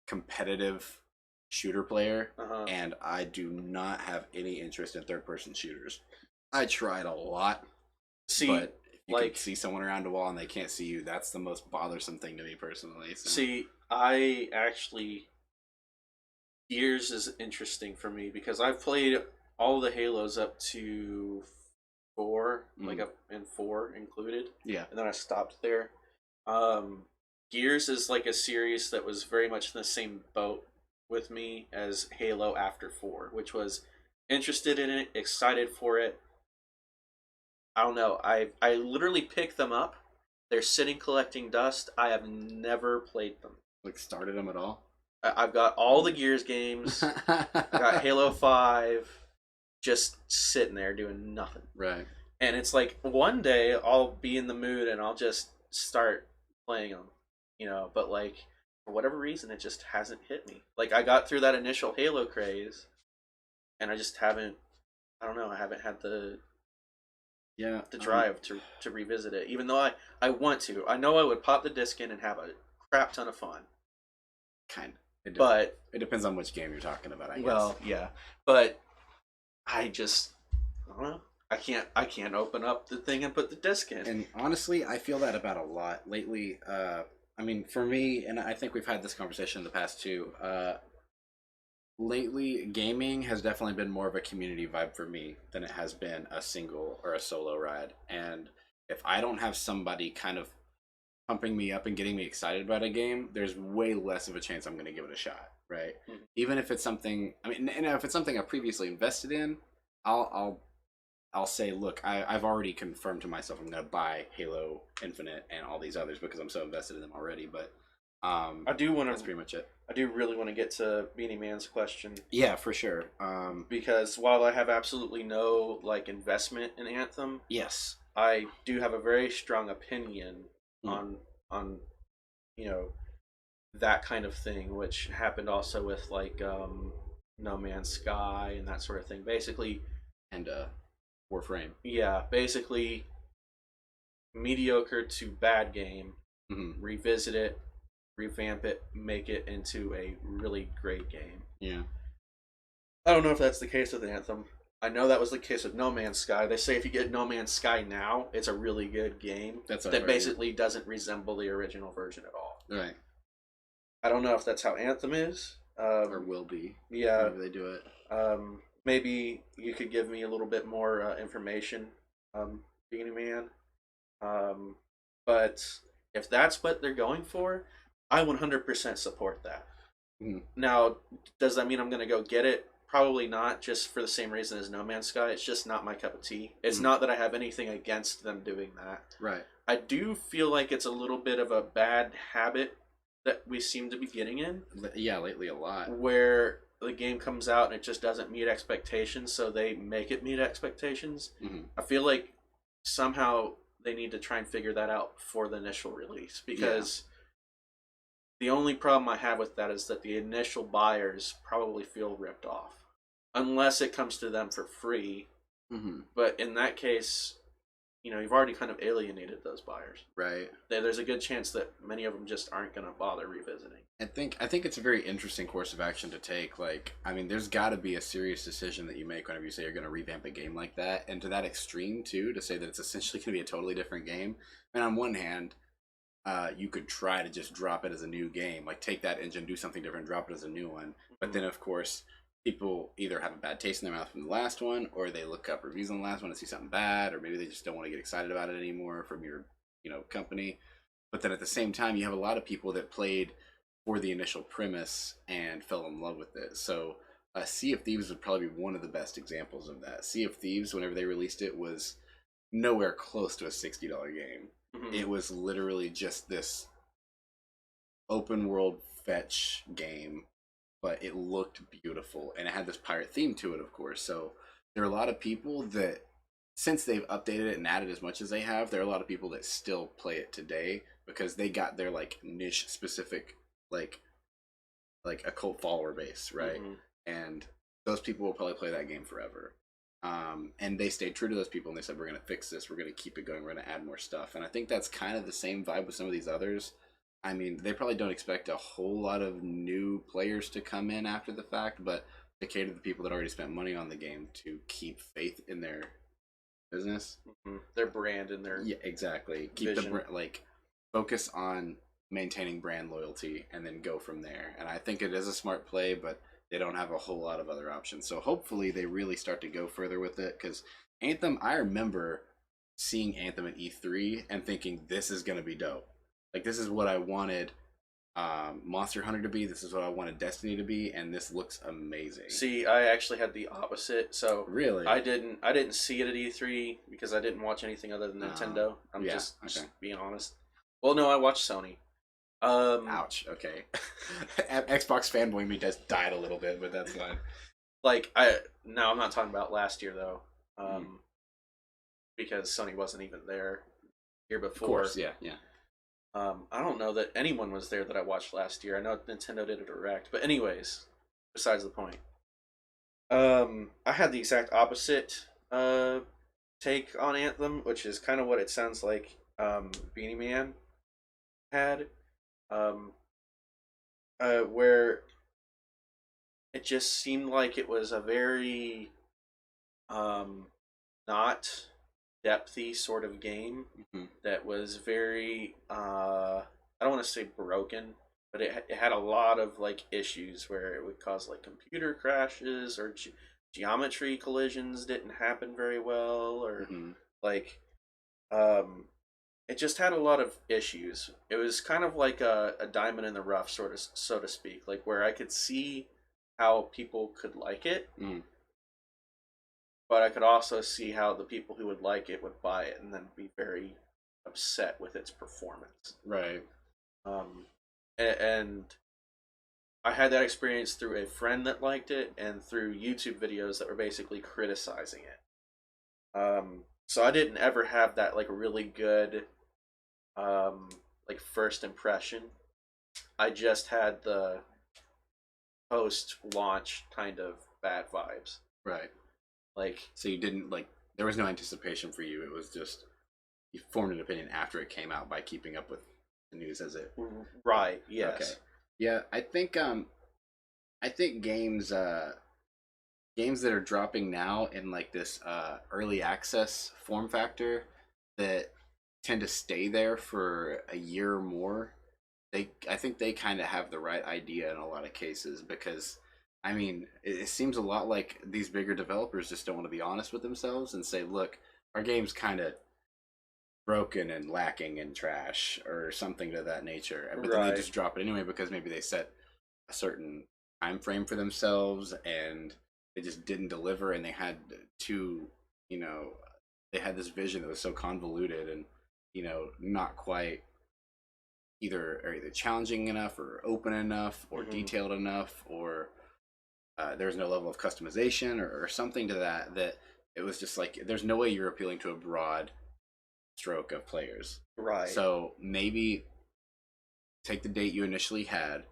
competitive shooter player, and I do not have any interest in third-person shooters. I tried a lot, but if you can see someone around a wall and they can't see you, that's the most bothersome thing to me personally. So. See, Gears is interesting for me because I've played all the Halos up to 4, and 4 included. Yeah. And then I stopped there. Gears is like a series that was very much in the same boat with me as Halo after 4, which was interested in it, excited for it. I don't know. I literally picked them up. They're sitting collecting dust. I have never played them. Like started them at all? I've got all the Gears games. I got Halo 5 just sitting there doing nothing. Right. And it's like one day I'll be in the mood and I'll just start playing them, but like for whatever reason it just hasn't hit me. Like I got through that initial Halo craze and I just haven't I haven't had the drive to revisit it, even though I want to. I know I would pop the disc in and have a crap ton of fun. Kind of. But it depends on which game you're talking about, I guess. well, yeah, but I just I don't know. I can't open up the thing and put the disc in. And honestly, I feel that about a lot lately. I mean, for me, and I think we've had this conversation in the past too. Lately, gaming has definitely been more of a community vibe for me than it has been a single or a solo ride. And if I don't have somebody kind of pumping me up and getting me excited about a game, there's way less of a chance I'm going to give it a shot, right? Mhm. Even if it's something, I mean, and if it's something I previously invested in, I'll say, look, I've already confirmed to myself I'm going to buy Halo Infinite and all these others because I'm so invested in them already. But I do want that's to. pretty much it. I do really want to get to Beanie Man's question. Yeah, for sure. Because while I have absolutely no like investment in Anthem, Yes. I do have a very strong opinion Mm. on you know that kind of thing, which happened also with like No Man's Sky and that sort of thing. Basically, And Warframe. yeah, basically mediocre to bad game, Mm-hmm. revisit it, revamp it, make it into a really great game. Yeah. I don't know if that's the case with Anthem. I know that was the case with No Man's Sky. They say if you get No Man's Sky now, it's a really good game That's what that I've heard. basically doesn't resemble the original version at all. Right. I don't know if that's how Anthem is. Or will be. Yeah. Maybe they do it. Maybe you could give me a little bit more information, Beanie Man. But if that's what they're going for, I 100% support that. Mm-hmm. Now, does that mean I'm going to go get it? Probably not, just for the same reason as No Man's Sky. It's just not my cup of tea. It's not that I have anything against them doing that. Right. I do feel like it's a little bit of a bad habit that we seem to be getting in. Yeah, lately a lot. Where the game comes out and it just doesn't meet expectations, so they make it meet expectations. Mm-hmm. I feel like somehow they need to try and figure that out before the initial release, because the only problem I have with that is that the initial buyers probably feel ripped off. Unless it comes to them for free. Mm-hmm. But in that case, you've already kind of alienated those buyers. Right. There's a good chance that many of them just aren't going to bother revisiting. I think it's a very interesting course of action to take. Like, I mean, there's got to be a serious decision that you make whenever you say you're going to revamp a game like that, and to that extreme too, to say that it's essentially going to be a totally different game. And on one hand, you could try to just drop it as a new game, like take that engine, do something different, drop it as a new one. But then, of course, people either have a bad taste in their mouth from the last one, or they look up reviews on the last one and see something bad, or maybe they just don't want to get excited about it anymore from your, company. But then at the same time, you have a lot of people that played for the initial premise and fell in love with it. So Sea of Thieves would probably be one of the best examples of that. Sea of Thieves, whenever they released it, was nowhere close to a $60 game. Mm-hmm. It was literally just this open world fetch game, but it looked beautiful, and it had this pirate theme to it, of course. So there are a lot of people that, since they've updated it and added as much as they have, there are a lot of people that still play it today because they got their like niche specific like a cult follower base, right? Mm-hmm. And those people will probably play that game forever. And they stayed true to those people, and they said, we're going to fix this, we're going to keep it going, we're going to add more stuff. And I think that's kind of the same vibe with some of these others. I mean, they probably don't expect a whole lot of new players to come in after the fact, but to cater to the people that already spent money on the game to keep faith in their business. Mm-hmm. Their brand and their exactly. Keep vision. Focus on maintaining brand loyalty and then go from there. And I think it is a smart play, but they don't have a whole lot of other options. So hopefully they really start to go further with it, because Anthem, I remember seeing Anthem at E3 and thinking, this is going to be dope. Like, this is what I wanted Monster Hunter to be. This is what I wanted Destiny to be, and this looks amazing. See, I actually had the opposite. So really, I didn't see it at E3 because I didn't watch anything other than Nintendo. I'm just being honest. Well, no, I watched Sony. Ouch. Okay. Xbox fanboy me just died a little bit, but that's fine. Like, I'm not talking about last year though, because Sony wasn't even there year before. Of course, yeah. I don't know that anyone was there that I watched last year. I know Nintendo did a direct, but anyways, besides the point. I had the exact opposite take on Anthem, which is kind of what it sounds like Beanie Man had. where it just seemed like it was a very um, not depthy sort of game Hmm. that was very I don't want to say broken, but it had a lot of like issues where it would cause like computer crashes or geometry collisions didn't happen very well, or Hmm. like um it just had a lot of issues. It was kind of like a diamond in the rough, sort of, so to speak, like where I could see how people could like it, Hmm. but I could also see how the people who would like it would buy it and then be very upset with its performance. Right. Um, and I had that experience through a friend that liked it and through YouTube videos that were basically criticizing it. So I didn't ever have that like really good um, like first impression. I just had the post launch kind of bad vibes. Right. Like, So you didn't like. There was no anticipation for you. It was just you formed an opinion after it came out by keeping up with the news as it. right, Okay. yes. Yeah, I think games that are dropping now in like this early access form factor that tend to stay there for a year or more, I think they kind of have the right idea in a lot of cases because I mean it seems a lot like these bigger developers just don't want to be honest with themselves and say, look, our game's kind of broken and lacking in trash or something to that nature, but then they Right. just drop it anyway because maybe they set a certain time frame for themselves and they just didn't deliver, and they had to, you know, they had this vision that was so convoluted and, not quite either challenging enough or open enough or Hmm. detailed enough, or there's no level of customization or something to that it was just like there's no way you're appealing to a broad stroke of players. Right. So maybe take the date you initially had,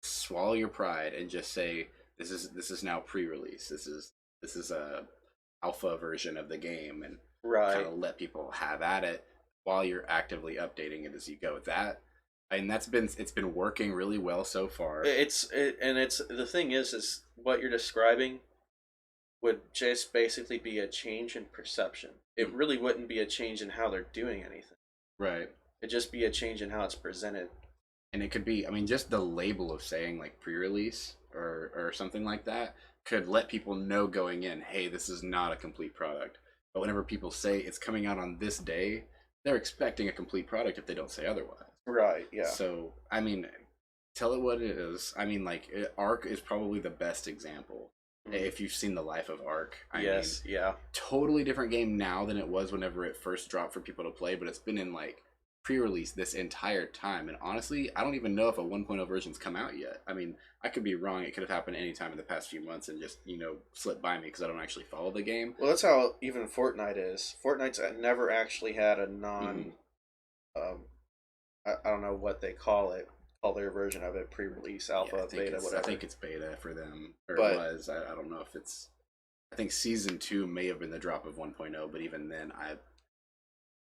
swallow your pride, and just say this is now pre-release. This is a alpha version of the game, and kind Right. of let people have at it while you're actively updating it as you go. And it's been working really well so far. And it's the thing is what you're describing would just basically be a change in perception. It Mm, really wouldn't be a change in how they're doing anything. right. It'd just be a change in how it's presented. And it could be, I mean, just the label of saying like pre-release or something like that could let people know going in, hey, this is not a complete product. But whenever people say it's coming out on this day, they're expecting a complete product if they don't say otherwise. Right. Yeah. So I mean, tell it what it is. I mean, like Arc is probably the best example. Mhm. If you've seen the life of Arc, I mean, Yes. Yeah. totally different game now than it was whenever it first dropped for people to play, but it's been in like pre-release this entire time, and honestly I don't even know if a 1.0 version's come out yet. I mean, I could be wrong. It could have happened anytime in the past few months and just slipped by me because I don't actually follow the game. Well, that's how even Fortnite is. Fortnite's never actually had a Hmm. non. Um, I don't know what they call their version of it, pre-release, Yeah, alpha, beta, I whatever. think it's beta for them, or it But was. I don't know if it's. I think season 2 may have been the drop of 1.0, but even then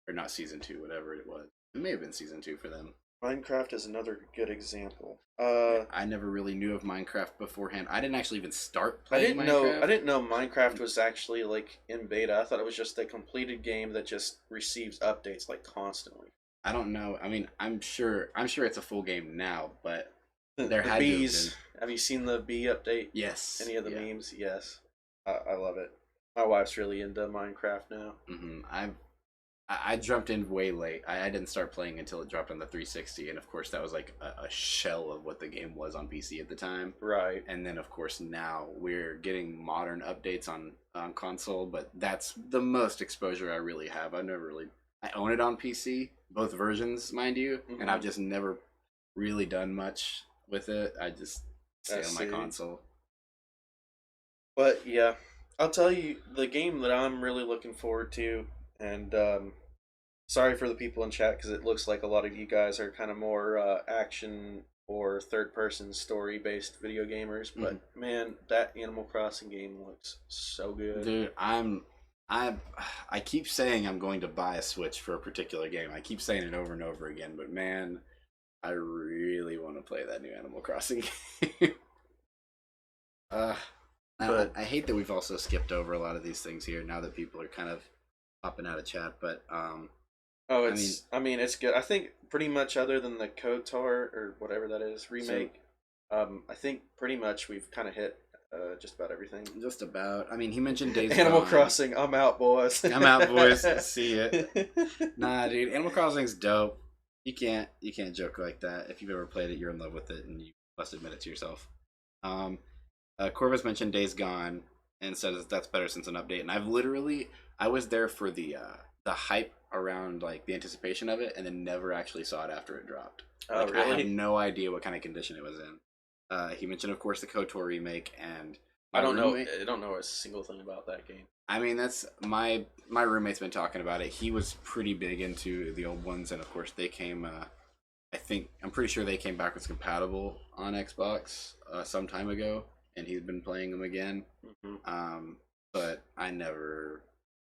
or not season 2, whatever it was, it may have been season 2 for them. Minecraft is another good example. Yeah, I never really knew of Minecraft beforehand. I didn't actually even start I playing didn't know I Minecraft. didn't know Minecraft was actually like in beta. I thought it was just a completed game that just receives updates like constantly. I don't know. I mean, I'm sure it's a full game now, but there The had to have been. bees. Have you seen the bee update? Yes. Any of the Yeah. memes? Yes. I love it. My wife's really into Minecraft now. I jumped in way late. I didn't start playing until it dropped on the 360, and of course that was like a shell of what the game was on PC at the time. Right. And then of course now we're getting modern updates on console, but that's the most exposure I really have. I own it on PC, both versions, mind you, and I've Hmm. just never really done much with it. I just I stay on my see. console. But yeah, I'll tell you the game that I'm really looking forward to, and sorry for the people in chat because it looks like a lot of you guys are kind of more action or third person story based video gamers. Mhm. But man, that Animal Crossing game looks so good. Dude, I I keep saying I'm going to buy a Switch for a particular game. I keep saying it over and over again, but man, I really want to play that new Animal Crossing game. uh, But I hate that we've also skipped over a lot of these things here now that people are kind of popping out of chat. But oh, I mean, it's good. I think pretty much other than the KOTOR or whatever that is remake, I think pretty much we've kind of hit just about everything. just about. I mean, he mentioned Days Animal Gone. Crossing, I'm out, boys. I'm out, boys. See it. Nah, dude, Animal Crossing's dope. You can't joke like that. If you've ever played it, you're in love with it, and you must admit it to yourself. Um, Corvus mentioned Days Gone and said that that's better since an update, and I was there for the hype around like the anticipation of it, and then never actually saw it after it dropped. Oh, Like really? I have no idea what kind of condition it was in. He mentioned, of course, the KOTOR remake, and I don't know. I don't know a single thing about that game. I mean, that's my roommate's been talking about it. He was pretty big into the old ones, and of course, they came. I'm pretty sure they came backwards compatible on Xbox some time ago, and he's been playing them again. But I never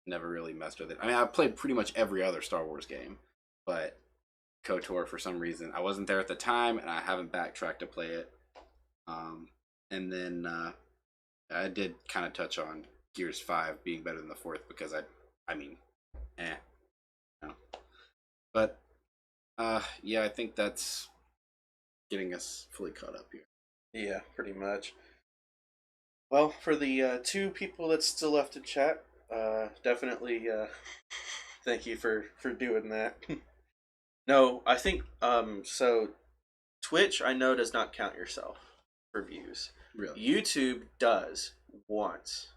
really messed with it. I mean, I played pretty much every other Star Wars game, but KOTOR for some reason I wasn't there at the time, and I haven't backtracked to play it. And then I did kind of touch on Gears 5 being better than the fourth because I mean, no. But yeah, I think that's getting us fully caught up here. Yeah, pretty much. Well, for the two people that's still left to chat, definitely thank you for doing that. No, I think so Twitch I know does not count yourself for views. Really? YouTube does once.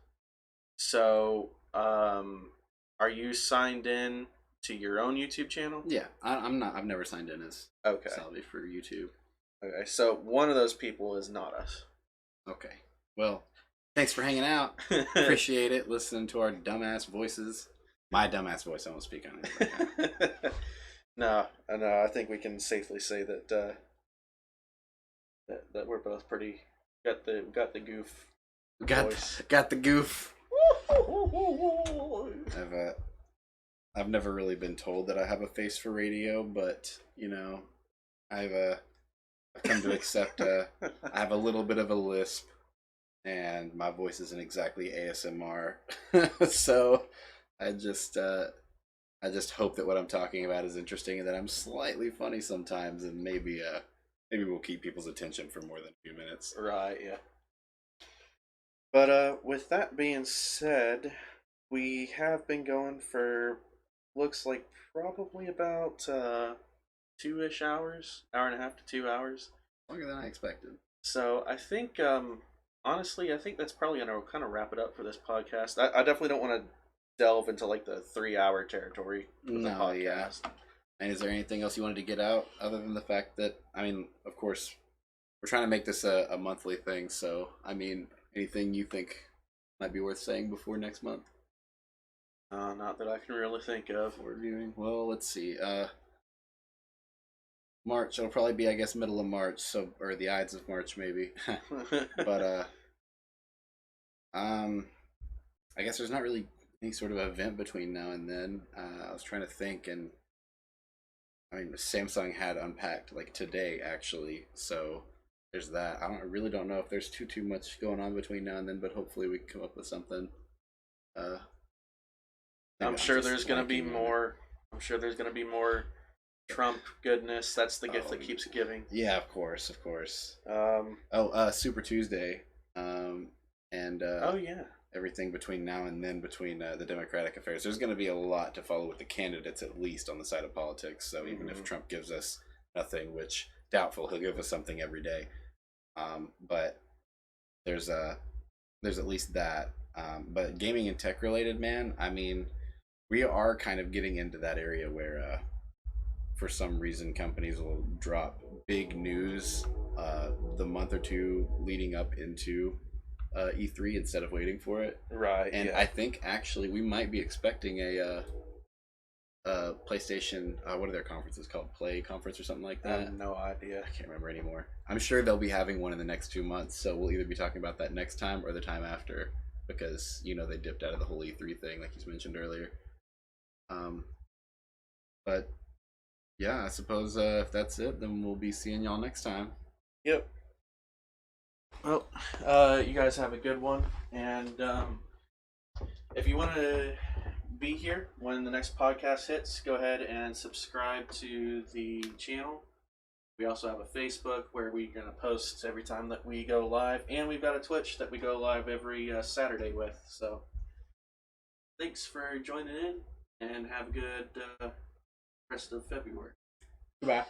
So, are you signed in to your own YouTube channel? Yeah, I'm not. I've never signed in as Okay. Salvi for YouTube. Okay, so one of those people is not us. Okay. Well, thanks for hanging out. Appreciate it. Listening to our dumbass voices. My dumbass voice. I won't speak on it. Right No, I think we can safely say that that we're both pretty got the goof. Got the goof. I've never really been told that I have a face for radio, but you know, I've come to accept I have a little bit of a lisp, and my voice isn't exactly ASMR, so I just hope that what I'm talking about is interesting and that I'm slightly funny sometimes, and maybe we'll keep people's attention for more than a few minutes. Right, yeah. But with that being said, we have been going for looks like probably about 2-ish hours, hour and a half to 2 hours. Longer than I expected. So I think honestly, I think that's probably gonna kind of wrap it up for this podcast. I definitely don't want to delve into like the 3-hour territory of the podcast. Yeah. And is there anything else you wanted to get out other than the fact that, I mean, of course, we're trying to make this a monthly thing, so, I mean, anything you think might be worth saying before next month? Not that I can really think of. For reviewing? Well, let's see. March, it'll probably be, I guess, middle of March, so, or the Ides of March, maybe. But, I guess there's not really any sort of event between now and then. I was trying to think, and I mean, Samsung had Unpacked like today actually, so there's that. I really don't know if there's too much going on between now and then, but hopefully we can come up with something. I'm sure there's gonna be more. I'm sure there's gonna be more Trump goodness. That's the gift that keeps giving. Yeah, of course. Super Tuesday, and oh yeah, everything between now and then between the Democratic affairs. There's going to be a lot to follow with the candidates, at least on the side of politics. So even if Trump gives us nothing, which doubtful, he'll give us something every day. But there's at least that. But gaming and tech related, man, I mean, we are kind of getting into that area where for some reason companies will drop big news the month or two leading up into E3 instead of waiting for it. Right. And I think actually we might be expecting a PlayStation. What are their conferences called? Play conference or something like that? I have no idea. I can't remember anymore. I'm sure they'll be having one in the next 2 months, so we'll either be talking about that next time or the time after, because you know they dipped out of the whole E3 thing, like you mentioned earlier. But yeah, I suppose if that's it, then we'll be seeing y'all next time. Yep. Well, you guys have a good one, and if you want to be here when the next podcast hits, go ahead and subscribe to the channel. We also have a Facebook where we're going to post every time that we go live, and we've got a Twitch that we go live every Saturday with. So, thanks for joining in, and have a good rest of February. Goodbye.